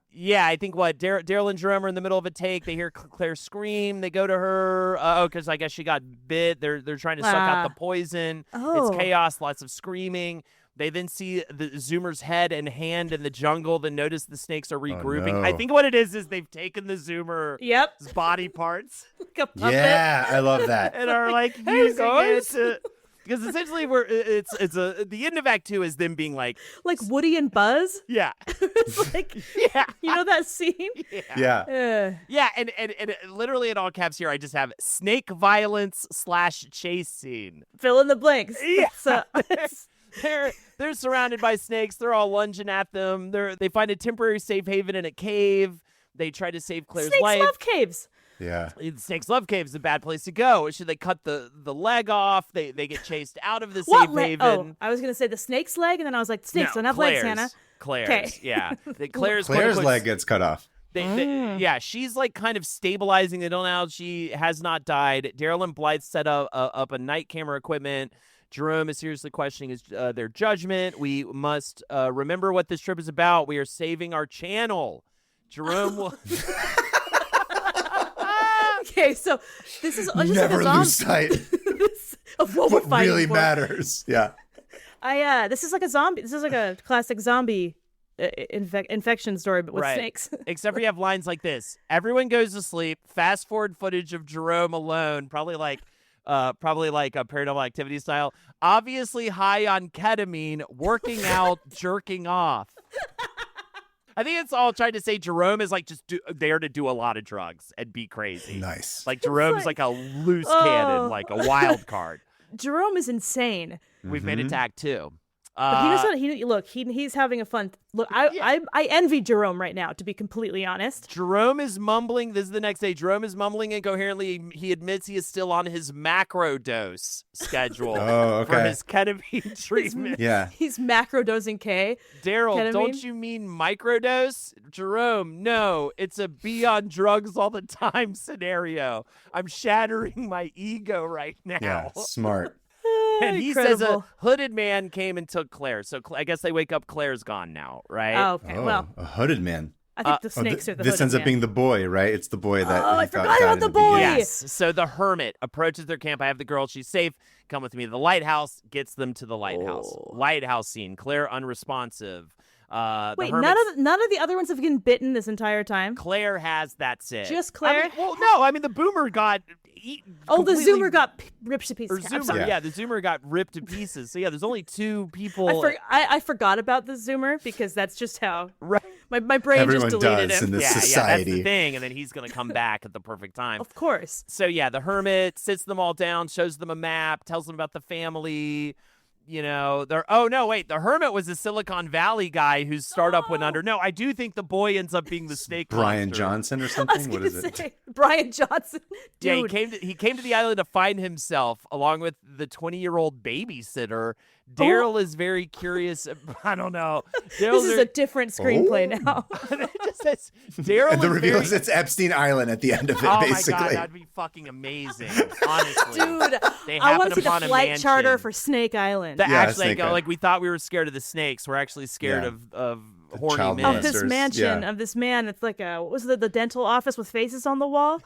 I think what Daryl and Jerome are in the middle of a take. They hear Claire scream. They go to her. Because I guess she got bit. They're trying to suck out the poison. It's chaos. Lots of screaming. They then see the Zoomer's head and hand in the jungle. Then notice the snakes are regrouping. Oh, no. I think what it is they've taken the Zoomer's body parts. Like a puppet. Yeah, I love that. And are like using it to, because essentially the end of Act 2 is them being like Woody and Buzz. Yeah. It's like you know that scene? Yeah. Yeah, and literally in all caps here I just have snake violence / chase scene. Fill in the blanks. Yeah. They're surrounded by snakes. They're all lunging at them. They find a temporary safe haven in a cave. They try to save Claire's life. Snakes love caves. Yeah. Snakes love caves. A bad place to go. Should they cut the leg off? They get chased out of the safe haven. Oh, I was going to say the snake's leg, and then I was like, snakes don't have legs, Hannah. Claire's. Okay. Yeah. Claire's leg gets cut off. Yeah, she's like kind of stabilizing it now. She has not died. Daryl and Blythe set up a night camera equipment. Jerome is seriously questioning their judgment. We must remember what this trip is about. We are saving our channel. Jerome will... Okay, so this is just never lose sight of what we're fighting really for. matters. Yeah. This is like a zombie. This is like a classic zombie infection story, but with snakes. Except for you have lines like this: everyone goes to sleep. Fast forward footage of Jerome alone, probably like a Paranormal Activity style. Obviously high on ketamine, working out, jerking off. I think it's all trying to say Jerome is like just there to do a lot of drugs and be crazy. Nice. Like Jerome's like a loose cannon, like a wild card. Jerome is insane. We've made it to Act 2. But he knows how to, look, he's having a fun look. I envy Jerome right now, to be completely honest. Jerome is mumbling. This is the next day. Jerome is mumbling incoherently. He admits he is still on his macro dose schedule for his ketamine treatment. He's macro dosing K. Daryl, don't you mean microdose? Jerome, no, it's a be on drugs all the time scenario. I'm shattering my ego right now. Yeah, smart. And he says a hooded man came and took Claire. So I guess they wake up, Claire's gone now, right? Oh, okay. Well, a hooded man. I think the snakes are the This hooded ends up man. being the boy, right? It's the boy that I he thought forgot died about in the boy. beginning. Yes. So the hermit approaches their camp. I have the girl. She's safe. Come with me to the lighthouse. Gets them to the lighthouse. Lighthouse scene. Claire unresponsive. Wait, none of the other ones have been bitten this entire time? Claire has, that's it. Just Claire? The boomer got eaten. Oh, the Zoomer got ripped to pieces. Or Zoomer, the Zoomer got ripped to pieces. So yeah, there's only 2 people. I forgot about the Zoomer because that's just how my brain Everyone just deleted does him. in this Yeah, society. that's the thing. And then he's going to come back at the perfect time. Of course. So yeah, the hermit sits them all down, shows them a map, tells them about the family. You know, the hermit was a Silicon Valley guy whose startup went under. No, I do think the boy ends up being the snake Brian monster. Johnson or I was something? What gonna is it? say, Brian Johnson. Dude. Yeah, he came to the island to find himself along with the 20-year-old babysitter. Daryl is very curious. I don't know. This is a different screinplay now. It just says Daryl. And the reveal is it's Epstein Island at the end of it, Oh basically. my god, that'd be fucking amazing. Honestly, Dude, they I want happen to see upon the a flight mansion. charter for Snake Island. Actually, Snake Island. we thought we were scared of the snakes. We're actually scared of horny child men. Of this Monsters, mansion, yeah. of this man. It's like what was it, the dental office with faces on the wall?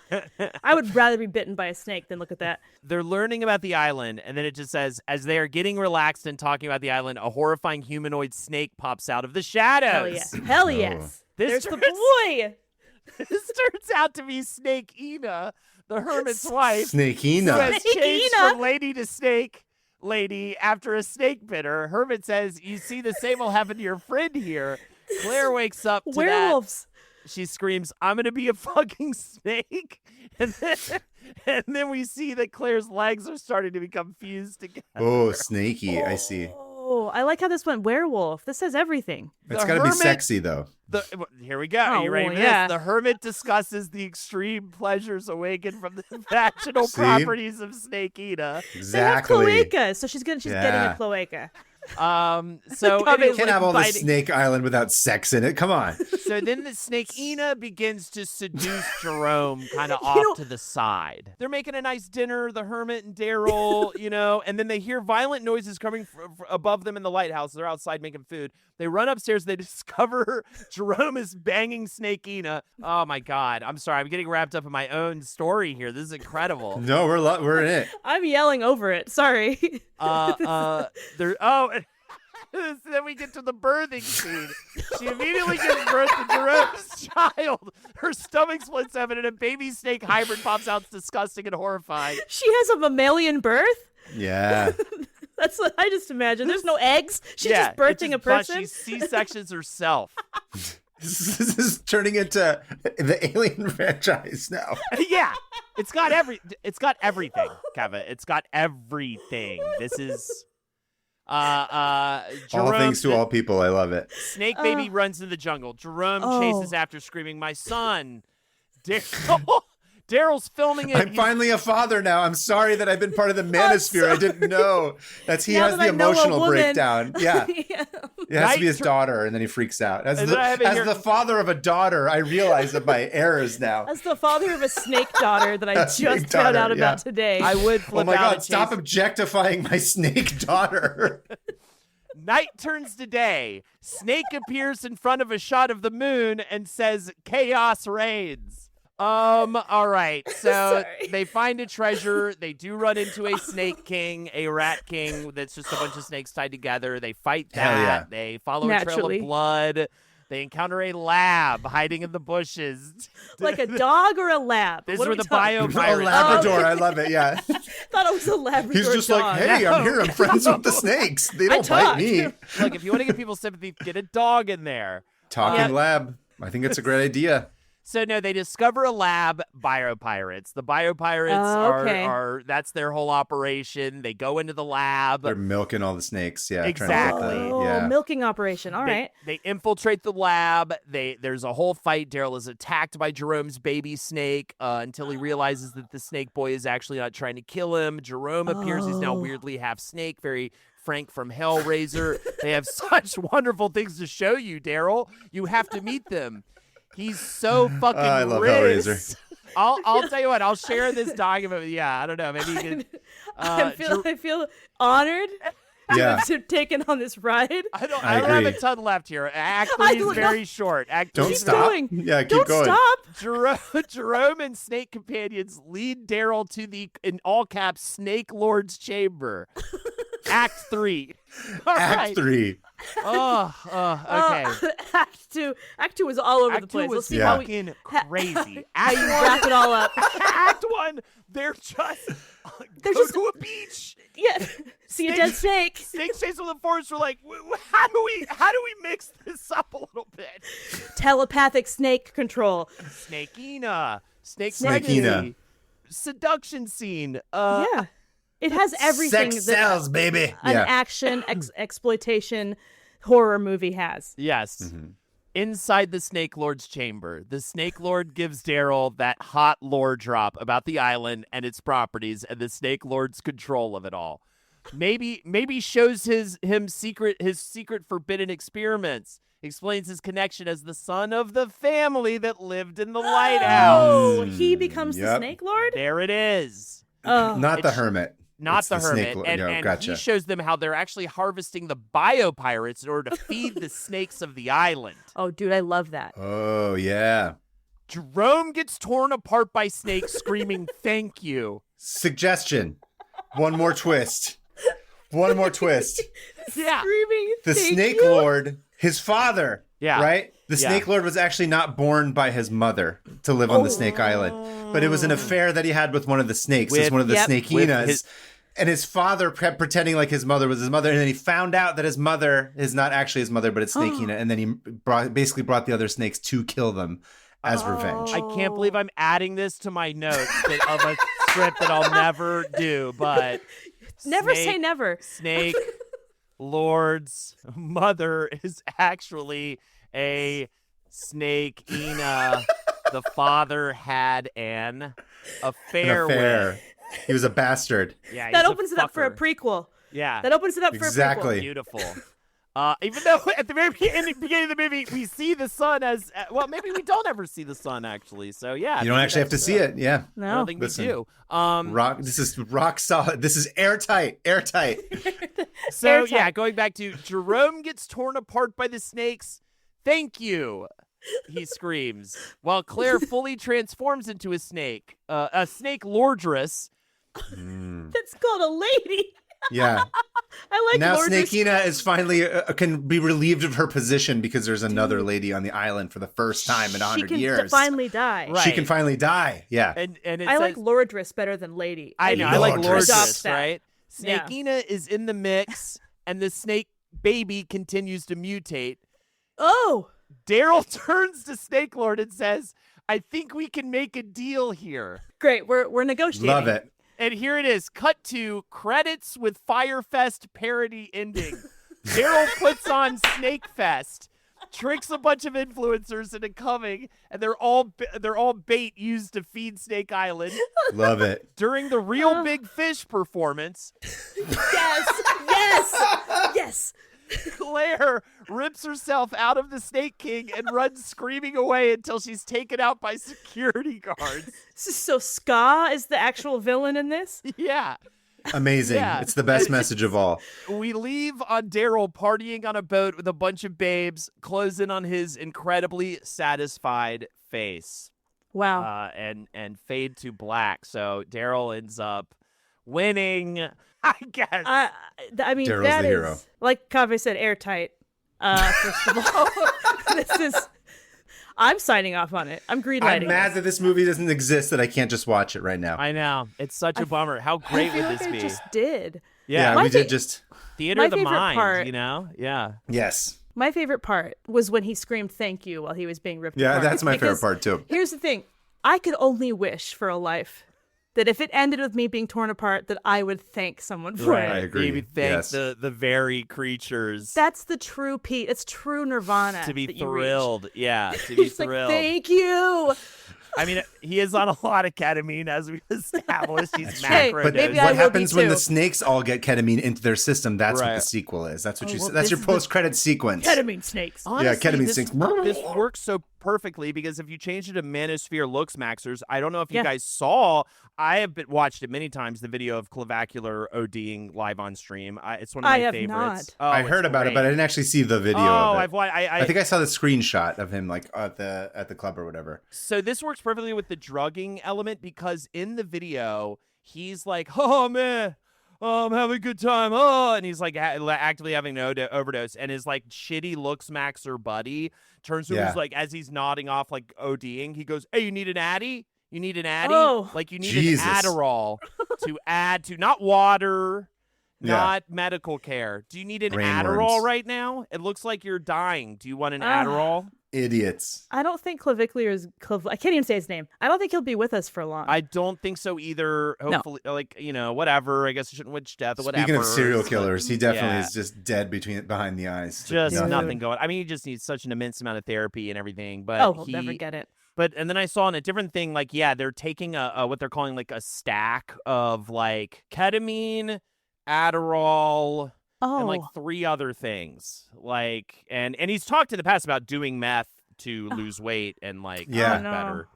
I would rather be bitten by a snake than look at that. They're learning about the island, and then it just says, as they are getting relaxed and talking about the island, a horrifying humanoid snake pops out of the shadows. Hell yeah. Hell yes. This There's the turns- boy. This turns out to be Snake Ina, the hermit's wife, who Snakeina. has Snake changed Ina? from lady to snake lady after a snake bit her. Hermit says, you see, the same will happen to your friend here. Claire wakes up to Werewolves. that. She screams, I'm going to be a fucking snake. And then we see that Claire's legs are starting to become fused together. Oh, snaky. I see. Oh, I like how this went werewolf. This says everything. It's The got to be hermit- sexy, though. Here we go. Oh, Are you ready well, for yeah. this? The hermit discusses the extreme pleasures awakened from the vaginal See? properties of Snake Ina. Exactly. They have cloacas, so she's getting a cloaca. So God, anyway, You can't have all this biting. Snake Island without sex in it. Come on. so then the Snake Ina begins to seduce Jerome kind of off to the side. They're making a nice dinner, the hermit and Daryl, and then they hear violent noises coming above them in the lighthouse. They're outside making food. They run upstairs. They discover Jerome is banging Snake Ina. Oh my God. I'm sorry. I'm getting wrapped up in my own story here. This is incredible. No, we're in it. I'm yelling over it. Sorry. Then we get to the birthing scene. She immediately gives birth to Jerome's child. Her stomach splits open and a baby snake hybrid pops out. It's disgusting and horrifying. She has a mammalian birth? Yeah. That's what I just imagine. There's no eggs. She's Yeah, just birthing a but person. she C-sections herself. This is turning into the Alien franchise now. Yeah, it's got everything, Kevin. It's got everything. This is All Jerome, things to all people. I love it. Snake baby runs in the jungle. Jerome chases after, screaming, "My son!" Daryl's filming it. I'm finally a father now. I'm sorry that I've been part of the manosphere. I didn't know. He Now has that the I know a emotional woman. breakdown. Yeah. Yeah. It has to be his daughter, and then he freaks out. As And then I have it here- the father of a daughter, I realize of my errors now. As the father of a snake daughter that I A snake just found out daughter, about yeah. today. I would Oh flip my out God! and Stop chase- objectifying my snake daughter. Night turns to day. Snake appears in front of a shot of the moon and says, "Chaos reigns." All right. So Sorry. they find a treasure. They do run into a snake king, a rat king that's just a bunch of snakes tied together. They fight that. Hell yeah. They follow a trail Naturally. of blood. They encounter a lab hiding in the bushes. Like a dog or a lab? This is What are where we the talking- bio A pirate. Labrador. I love it. Yeah. thought it was a Labrador He's just dog. like, hey, I'm here. I'm friends with the snakes. They don't bite talk. me. Look, if you want to get people's sympathy, get a dog in there. Talking lab. I think it's a great idea. So no, they discover a lab, biopirates. The biopirates okay. are that's their whole operation. They go into the lab. They're milking all the snakes. Yeah, Exactly. trying to get Oh, yeah. milking operation. All right. They infiltrate the lab. There's a whole fight. Daryl is attacked by Jerome's baby snake until he realizes that the snake boy is actually not trying to kill him. Jerome appears. He's now weirdly half snake, very Frank from Hellraiser. They have such wonderful things to show you, Daryl. You have to meet them. He's so fucking I love rich. Hellraiser. I'll tell you what. I'll share this document. Yeah, I don't know. Maybe you can. I feel honored Yeah. to have taken on this ride. I don't agree. have a ton left here. Act 3 is very short. Act 3 Don't is stop. Doing. Yeah, keep Don't going. stop. Jerome and Snake companions lead Daryl to the, in all caps, Snake Lord's chamber. Act 3. All Act right. 3. Okay. Act 2. Act 2 was all over Act the 2 place. was Let's see Yeah. how we fucking crazy. how Act you 1, wrap it all up. Act 1, they're just They're go just- to a beach. Yeah. See a dead snake. Snakes chase from the forest. We're like, how do we mix this up a little bit? Telepathic snake control. Snakina, snake Snakina. pregnancy, seduction scene. Yeah. It has everything Sex that sells, baby. an Yeah. action exploitation horror movie has. Yes. Mm-hmm. Inside the Snake Lord's chamber, the Snake Lord gives Daryl that hot lore drop about the island and its properties and the Snake Lord's control of it all. Maybe shows his secret forbidden experiments. Explains his connection as the son of the family that lived in the lighthouse. Oh, he becomes the Yep. Snake Lord? There it is. Oh. Not the hermit. Not It's the hermit. snake lord. And, No, and gotcha. he shows them how they're actually harvesting the biopirates in order to feed the snakes of the island. Oh, dude, I love that. Oh, yeah. Jerome gets torn apart by snakes screaming, "Thank you." Suggestion. One more twist. One more twist. Yeah. Screaming. The "Thank Snake you." Lord, his father, Yeah. right? The Yeah. Snake Lord was actually not born by his mother to live on the Snake Island, but it was an affair that he had with one of the snakes, With- one of the Yep. with Snakinas. his- And his father kept pretending like his mother was his mother, and then he found out that his mother is not actually his mother, but it's Snakina, and then he basically brought the other snakes to kill them as revenge. I can't believe I'm adding this to my notes of a script that I'll never do, but Never say Snake- never. Snake Lord's mother is actually a Snakina. The father had an affair, An affair. with. He was a bastard. Yeah, That he's opens it up for a fucker. prequel. Yeah, That opens it up for a Exactly. prequel. beautiful. Even though at the very beginning of the movie we see the sun as well, maybe we don't ever see the sun actually. So yeah, You don't maybe actually have to that's see it. Yeah. I No. don't think Listen. we do. Rock. This is rock solid. This is airtight. Airtight. So Airtight. yeah, going back to Jerome gets torn apart by the snakes. Thank you, he screams, while Claire fully transforms into a snake lordress. That's called a lady. Yeah. I like Now Lordress. Snakina is finally can be relieved of her position because there's another lady on the island for the first time in 100 She can years. finally die. Right. She can finally die. Yeah. And it I says, like Lordress better than lady. I know, I like Lordress. Adopt lordress, that. right? Yeah. Snakina is in the mix, and the snake baby continues to mutate. Oh, Daryl turns to Snake Lord and says, "I think we can make a deal here." great. We're negotiating. Love it. And here it is. Cut to credits with Firefest parody ending. Daryl puts on Snakefest, tricks a bunch of influencers into coming, and they're all bait used to feed Snake Island. Love it. During the Real Big Fish performance, Yes. Yes. Yes. Claire rips herself out of the Snake King and runs screaming away until she's taken out by security guards. So Ska is the actual villain in this? Yeah. Amazing. Yeah. It's the best message of all. We leave on Daryl partying on a boat with a bunch of babes, close in on his incredibly satisfied face, Wow. and fade to black. So Daryl ends up winning, I guess. I mean, Daryl's that the is, hero. like Kaveh said, airtight. First of all, this is. I'm signing off on it. I'm greenlighting. I'm mad that this movie doesn't exist, that I can't just watch it right now. I know. It's such a bummer. How great I feel would like this I be? just did. Yeah, Yeah. My we did fa- just. Theater my of the favorite mind, part- you know? Yeah. Yes. My favorite part was when he screamed "thank you" while he was being ripped apart. Yeah, that's my favorite Because part too. Here's the thing. I could only wish for a life that if it ended with me being torn apart, that I would thank someone for Right. it. I agree. Maybe thank Yes. the very creatures. That's the true Pete. It's true nirvana. to be that you reach. thrilled. Yeah, to be He's thrilled. like, thank you. I mean, he is on a lot of ketamine, as we established. He's Hey, macro But maybe I what will be happens when too. the snakes all get ketamine into their system? That's what Right. the sequel is. That's what you. well, That's this your is the- post-credit sequence. Ketamine snakes. Honestly, ketamine this, sinks. this works so perfectly because if you change it to Manosphere Looks Maxers, I don't know if you Yeah. guys saw. I have watched it many times. The video of clavicular ODing live on stream. It's one of I my have favorites. not. Oh, I it's heard about it, but I great. didn't actually see the video Oh, of it. I've watched. I think I saw the screenshot of him like at the club or whatever. So this works perfectly with the drugging element because in the video he's like, "Oh man, I'm having a good time." Oh, and he's like actively having an overdose, and his like shitty looks maxer buddy turns to him, Yeah. he's like, as he's nodding off like ODing, he goes, "Hey, you need an Addy? You need an Addy? Oh. Like you need Jesus. an Adderall to add to not water." Yeah. Not medical care. Do you need an Brain Adderall worms. right now? It looks like you're dying. Do you want an Ah. Adderall? Idiots. I don't think Clavicular's I can't even say his name. I don't think he'll be with us for long. I don't think so either. Hopefully, like, whatever. I guess I shouldn't wish death or whatever. Speaking of serial killers, he definitely Yeah. is just dead behind the eyes. Just Yeah. nothing going. I mean, he just needs such an immense amount of therapy and everything. But oh, he'll never get it. But and then I saw in a different thing, like, yeah, they're taking a what they're calling like a stack of like ketamine, Adderall, Oh, and like 3 other things. Like, and he's talked in the past about doing meth to lose weight and like Yeah. get Oh, no. better.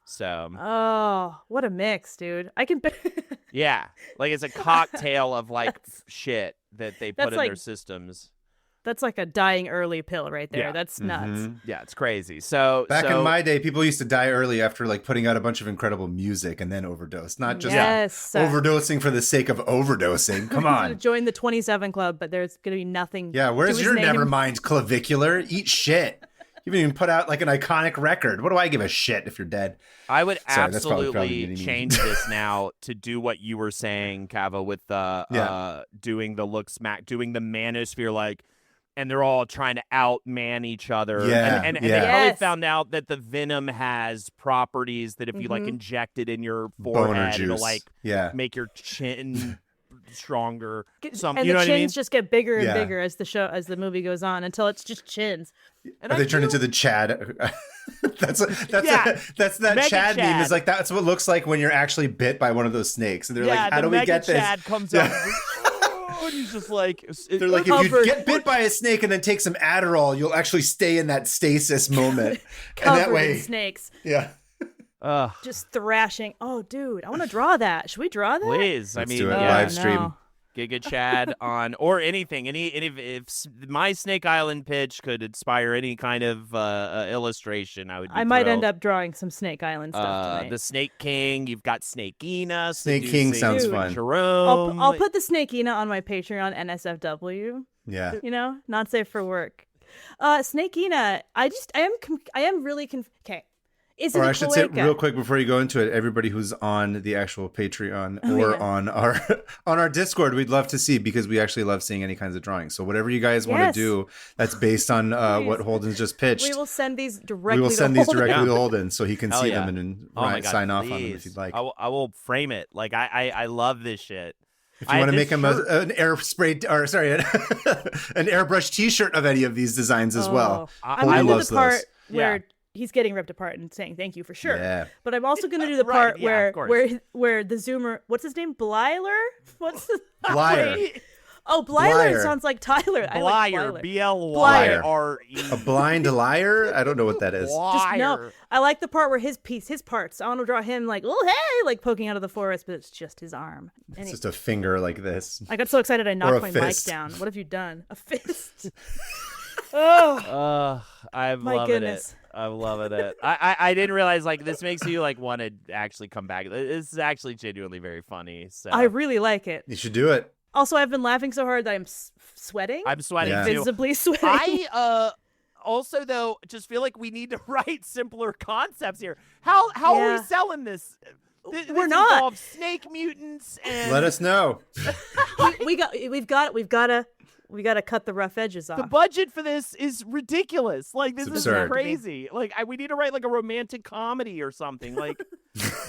So oh, what a mix, dude! I can. yeah, like it's a cocktail of like shit that they put That's in like- their systems. That's like a dying early pill right there. Yeah. That's nuts. Mhm. Yeah, it's crazy. So Back so, in my day, people used to die early after like putting out a bunch of incredible music and then overdose. Not just Yes. overdosing for the sake of overdosing. Come on. Join the 27 Club, but there's gonna be nothing. Yeah, to where's his your name. Nevermind clavicular? Eat shit. You haven't even put out like an iconic record. What do I give a shit if you're dead? I would Sorry, that's probably absolutely mean. change this now to do what you were saying, Kava, with the doing the doing the manosphere like, and they're all trying to outman each other. Yeah, and yeah. they probably Yes. found out that the venom has properties that if you like Mhm. inject it in your Boner forehead, juice. it'll like yeah. make your chin stronger. And you the know chins what I mean? just get bigger and Yeah. bigger as the movie goes on until it's just chins. And Or I they turn feel- into the Chad. that's Yeah. that Mega Chad meme Chad. is like that's what it looks like when you're actually bit by one of those snakes. And they're yeah, like, how the do we Mega get this? Chad comes Yeah. up. And he's just like, They're like, if you Covered. get bit by a snake and then take some Adderall, you'll actually stay in that stasis moment. and Covered that way, in snakes, yeah. just thrashing. Oh, dude, I want to draw that. Should we draw that? please. I Let's mean, do it. yeah. Live stream. No. Giga Chad on or anything. If my Snake Island pitch could inspire any kind of illustration, I would. Be I might end thrilled. up drawing some Snake Island stuff tonight. The Snake King. You've got Snake Ina. Snake King sounds fun. Jerome. I'll put the Snake Ina on my Patreon, NSFW. Yeah. You know, not safe for work. Snake Ina, I am really okay. Is it Or a I should say cloaca? real quick before you go into it, everybody who's on the actual Patreon Oh, or yeah. on our Discord, we'd love to see because we actually love seeing any kinds of drawings. So whatever you guys want Yes. to do, that's based on Please. what Holden's just pitched. We will send these We directly. will send to these Holden. directly Yeah. to Holden so he can Hell see yeah. them and Oh my God, sign off on them please. if you'd like. I will frame it. Like I love this shit. If you want to this make him shirt- an air spray or sorry, an airbrush T-shirt of any of these designs as well. Oh. I'm I gonna Holden do loves the part those. where Yeah. he's getting ripped apart and saying thank you for sure. Yeah. But I'm also gonna do the Right, part yeah, where of course. where the zoomer, what's his name, Blyler? What's the Blyer. Wait. Oh, Blyler Blyer. sounds like Tyler. I like Blyer. Blyer. BLYRE. A blind liar? I don't know what that is. Just no. I like the part where his parts. I want to draw him like, oh hey, like poking out of the forest, but it's just his arm. And It's he- just a finger like this. I got so excited I Or a knocked my mic fist. down. What have you done? A fist. Oh, I'm My loving goodness. it. I'm loving it. I didn't realize like this makes you like want to actually come back. This is actually genuinely very funny. So I really like it. You should do it. Also, I've been laughing so hard that I'm sweating. I'm sweating Yeah. too. Visibly sweating. I also though just feel like we need to write simpler concepts here. How are Yeah. we selling this? We're not. Involves snake mutants and Let us know. we've got to We got to cut the rough edges off. The budget for this is ridiculous. Like, this is absurd. crazy. Like, we need to write like a romantic comedy or something. Like,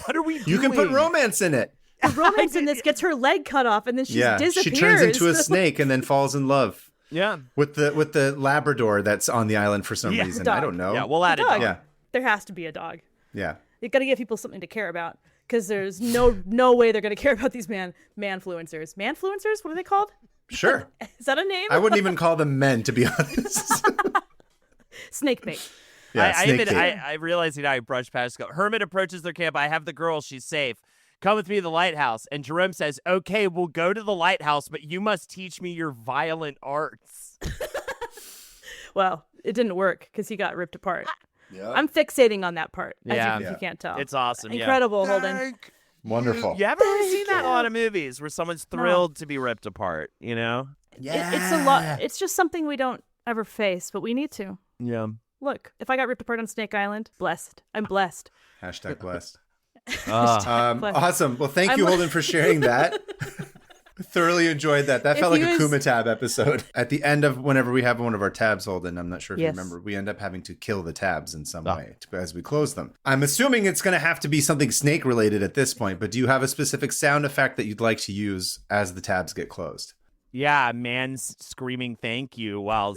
what are we doing? You can put romance in it. The romance in this gets her leg cut off and then she disappears. She turns into a snake and then falls in love. Yeah. With the Labrador that's on the island for some reason. I don't know. Yeah, we'll add a dog. Yeah. There has to be a dog. Yeah. You got to give people something to care about because there's no way they're going to care about these manfluencers. Manfluencers? What are they called? Sure. Is that a name? I wouldn't even call them men, to be honest. Snakebait. Yeah, I realized I brushed past. Hermit approaches their camp. I have the girl. She's safe. Come with me to the lighthouse. And Jerome says, okay, we'll go to the lighthouse, but you must teach me your violent arts. Well, it didn't work because he got ripped apart. Yep. I'm fixating on that part. Yeah. If you can't tell. It's awesome. Incredible, Holden. Wonderful. You haven't really seen that in a lot of movies where someone's thrilled to be ripped apart, you know? Yeah. It's a lot. It's just something we don't ever face, but we need to. Yeah. Look, if I got ripped apart on Snake Island, blessed. I'm blessed. Hashtag blessed. Blessed. Awesome. Well, thank you, Holden, for sharing that. Thoroughly enjoyed that. That felt like a Kuma tab episode. At the end of whenever we have one of our tabs, Holden, I'm not sure if you remember, we end up having to kill the tabs in some way as we close them. I'm assuming it's going to have to be something snake related at this point, but do you have a specific sound effect that you'd like to use as the tabs get closed? Yeah, a man screaming thank you while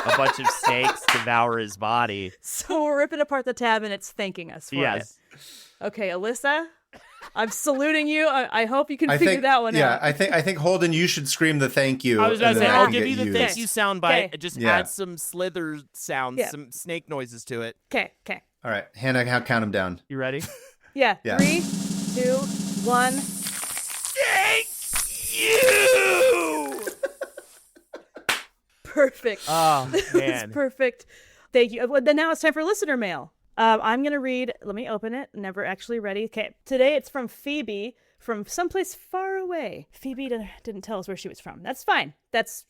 a bunch of snakes devour his body. So we're ripping apart the tab and it's thanking us for it. Okay, Alyssa, I'm saluting you. I hope you can figure that one out. Yeah, I think Holden, you should scream the thank you. I was going to say, I'll give you the used. thank you sound bite. Okay. Just add some slither sounds, some snake noises to it. Okay. All right, Hannah, count them down. You ready? Yeah. 3, 2, 1. Thank you! Perfect. Oh, man. That's perfect. Thank you. Well, then now it's time for listener mail. I'm going to read. Let me open it. Never actually ready. Okay. Today it's from Phoebe from someplace far away. Phoebe didn't tell us where she was from. That's fine. That's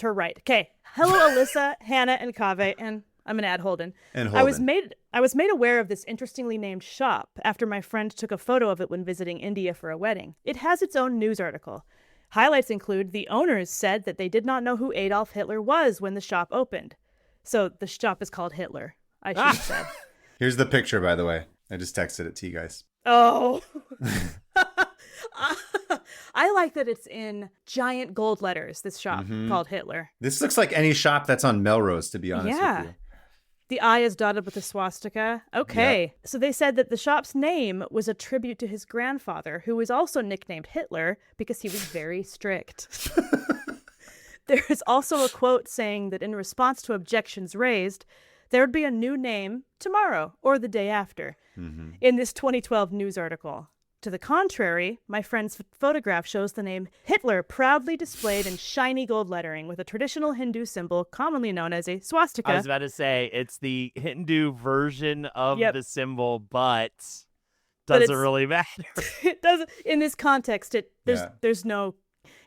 her right. Okay. Hello, Alyssa, Hannah, and Kaveh, and I'm going to add Holden. And Holden. I was made aware of this interestingly named shop after my friend took a photo of it when visiting India for a wedding. It has its own news article. Highlights include the owners said that they did not know who Adolf Hitler was when the shop opened. So the shop is called Hitler, I should have said. Here's the picture, by the way. I just texted it to you guys. Oh. I like that it's in giant gold letters, this shop called Hitler. This looks like any shop that's on Melrose, to be honest with you. The eye is dotted with a swastika. Okay. Yep. So they said that the shop's name was a tribute to his grandfather, who was also nicknamed Hitler because he was very strict. There is also a quote saying that in response to objections raised, there would be a new name tomorrow or the day after in this 2012 news article. To the contrary, my friend's photograph shows the name Hitler proudly displayed in shiny gold lettering with a traditional Hindu symbol commonly known as a swastika. I was about to say, it's the Hindu version of the symbol, but doesn't really matter. It doesn't. In this context, there's no...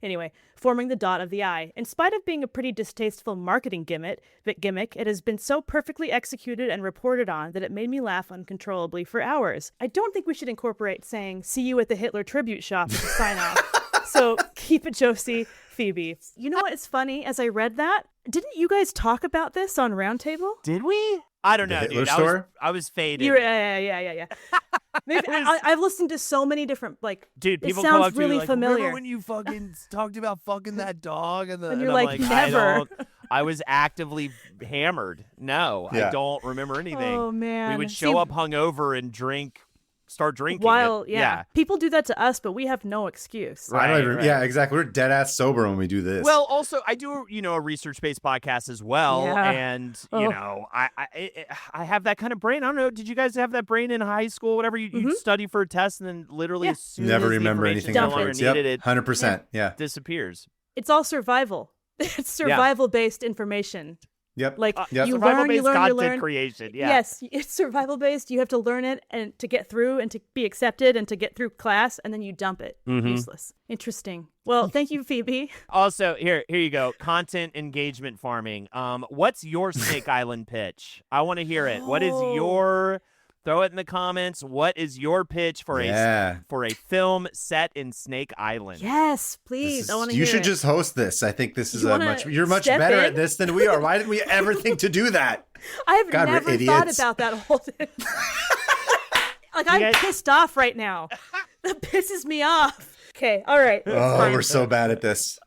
Anyway, forming the dot of the eye. In spite of being a pretty distasteful marketing gimmick, it has been so perfectly executed and reported on that it made me laugh uncontrollably for hours. I don't think we should incorporate saying, see you at the Hitler tribute shop as a sign off. So keep it Josie, Phoebe. You know what is funny? As I read that, didn't you guys talk about this on Roundtable? Did we? I don't know, Hitler dude. store? I was faded. Yeah. Maybe I've listened to so many different, dude, people it sounds come up to really me like, familiar. remember when you fucking talked about fucking that dog? And you're I'm like, never. I was actively hammered. No, I don't remember anything. Oh, man. We would show up hungover and start drinking. While, people do that to us, but we have no excuse. Right. Yeah, exactly. We're dead ass sober when we do this. Well, also, I do, a research-based podcast as well, and I have that kind of brain. I don't know. Did you guys have that brain in high school? Whatever you study for a test, and then literally as soon never as the remember anything afterwards. Needed it 100%. Yeah, disappears. It's all survival. It's survival-based information. Yep. You survival-based learn, content creation. Yeah. Yes, it's survival-based. You have to learn it and to get through and to be accepted and to get through class, and then you dump it. Useless. Interesting. Well, thank you, Phoebe. Also, here you go. Content engagement farming. What's your Snake Island pitch? I want to hear it. What is your Throw it in the comments. What is your pitch for a film set in Snake Island? Yes, please. I want to hear You should it. just host this. I think this is you're much step better in? at this than we are. Why did we ever think to do that? I have God, we're never thought idiots. about that, Holden. Like, I'm pissed off right now. That pisses me off. Okay, all right. Oh, we're so bad at this.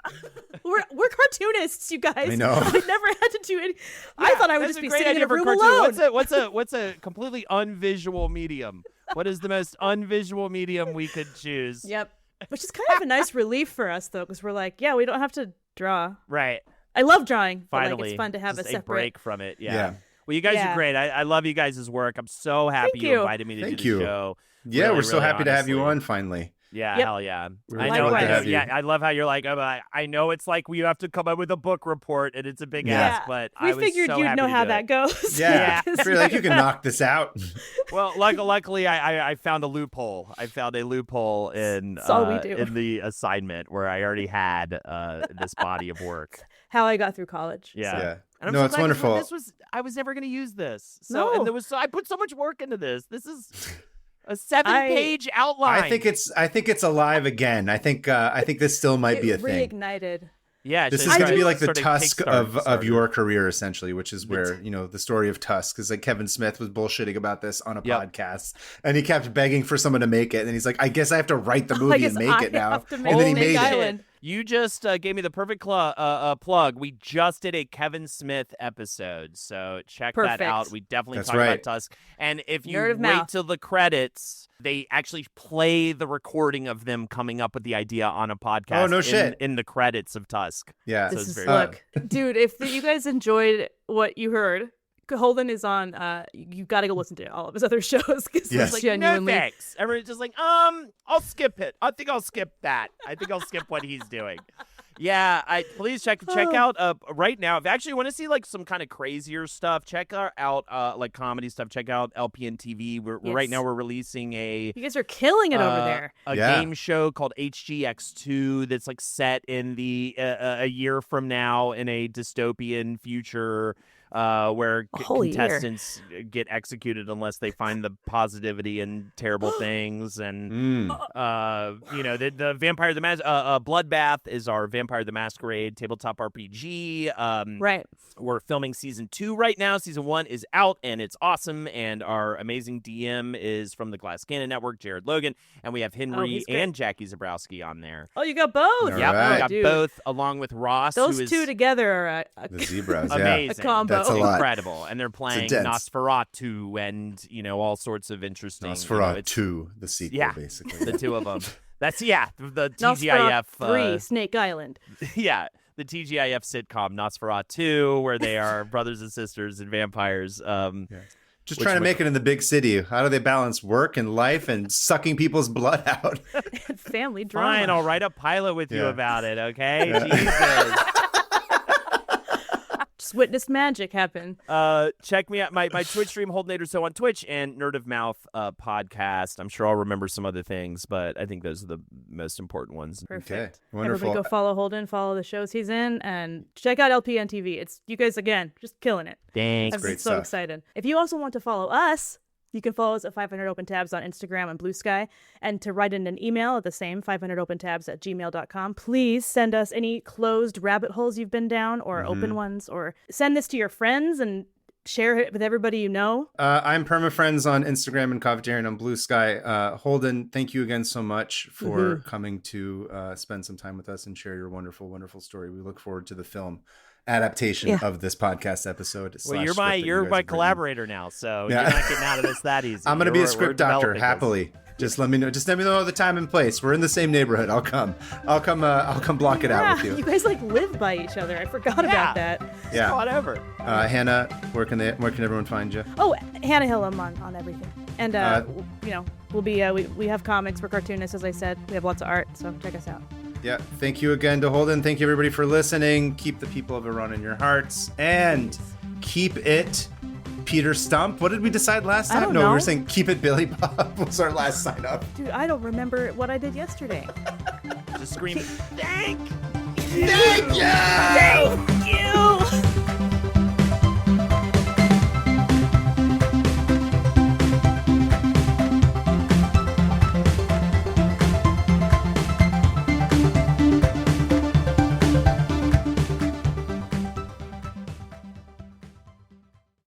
We're cartoonists, you guys. I know. I've never had to do any. I thought I would just be sitting in a room alone. What's a completely unvisual medium? What is the most unvisual medium we could choose? Yep. Which is kind of a nice relief for us, though, because we're like, yeah, we don't have to draw. Right. I love drawing, but Finally, like, it's fun to have just a separate break from it. Yeah. Yeah. Well, you guys Yeah. are great. I love you guys' work. I'm so happy Thank you you. invited me to Thank do you. the show. Yeah, Really, we're so really happy to have you honestly. on finally. Yeah, Yep. hell yeah. We're I thrilled know. to have you. Yeah, I love how you're like, I know it's like we have to come up with a book report and it's a big Yeah. ask, but We I was figured so you'd happy know to how do that it. goes. Yeah. Because I feel like you can knock this out. Well, luckily, I found a loophole. I found a loophole in That's all we do. in the assignment where I already had this body of work. how I got through college. Yeah. Yeah. And I'm No, so it's glad 'cause wonderful. I was never going to use this. So No. and I put so much work into this. This is a 7-page outline. I think it's alive again. I think this still might be a It thing. reignited. Yeah, This so is it's going to be like the sort of Tusk kickstart- of your career, essentially, which is where, the story of Tusk is like Kevin Smith was bullshitting about this on a Yep. podcast, and he kept begging for someone to make it. And he's like, I guess I have to write the movie guess and make I it now. have to And make then he Snake made it. Island. You just gave me the perfect plug. We just did a Kevin Smith episode, so check Perfect. that out. We definitely That's talked right. about Tusk. And if you Nerd of wait Mouth. till the credits, they actually play the recording of them coming up with the idea on a podcast. Oh, no shit. In the credits of Tusk. Yeah. So This it's is very look, dude. If you guys enjoyed what you heard, Holden is on. You got to go listen to all of his other shows because Yes. it's like No genuinely. thanks. Everyone's just like, I'll skip it. I think I'll skip that. I think I'll skip what he's doing. Yeah, please check out right now. If you actually want to see like some kind of crazier stuff, check out like comedy stuff. Check out LPN TV. Right now we're releasing a You guys are killing it over there. a Yeah. game show called HGX2 that's like set in the a year from now in a dystopian future where whole year. contestants get executed unless they find the positivity in terrible things. And the Vampire the Bloodbath is our Vampire the Masquerade tabletop RPG. Right. We're filming season 2 right now. Season 1 is out and it's awesome. And our amazing DM is from the Glass Cannon Network, Jared Logan, and we have Henry he's great. and Jackie Zabrowski on there. Oh, you got both. All Yeah, right. we got Dude. both along with Ross. Those who is two together are The zebras. Yeah. amazing, A combo. That's a lot. incredible, and they're playing dense. Nosferatu and all sorts of interesting. Nosferatu it's 2, the sequel, Yeah. basically. the two of them. That's the Nosferatu TGIF 3, Snake Island. yeah, the TGIF sitcom Nosferatu, where they are brothers and sisters and vampires. Just Which trying to would- make it in the big city. How do they balance work and life and sucking people's blood out? And family drama. Fine, I'll write a pilot with you Yeah. about it. Okay, Jesus. Just witnessed magic happen. Check me out, my Twitch stream, Holdenator So on Twitch, and Nerd of Mouth podcast. I'm sure I'll remember some other things, but I think those are the most important ones. Perfect. Okay, wonderful. Everybody go follow Holden, follow the shows he's in, and check out LPN TV. It's you guys again, just killing it. Thanks. I'm great so stuff. excited. If you also want to follow us, you can follow us at 500 Open Tabs on Instagram and Blue Sky, and to write in an email at the same 500opentabs@gmail.com. Please send us any closed rabbit holes you've been down or open ones, or send this to your friends and share it with everybody you know. I'm PermaFriends on Instagram and Covetarian on Blue Sky. Holden, thank you again so much for coming to spend some time with us and share your wonderful, wonderful story. We look forward to the film adaptation of this podcast episode. Well, / you're script my that you guys have written. collaborator now, so Yeah. you're not getting out of this that easy. I'm going to be a We're script doctor developing this. happily. Just let me know. Just let me know the time and place. We're in the same neighborhood. I'll come block it out with You you. guys like live by each other. I forgot Yeah. about that. Yeah. Whatever. Hannah, where can everyone find you? Oh, Hannah Hill, I'm on everything. And we'll be we have comics, we're cartoonists, as I said. We have lots of art, so check us out. Yeah. Thank you again to Holden. Thank you everybody for listening. Keep the people of Iran in your hearts and keep it Peter Stump. What did we decide last time? don't No, we know. were saying keep it Billy Bob was our last sign up. Dude, I don't remember what I did yesterday. Just scream, thank Thank you!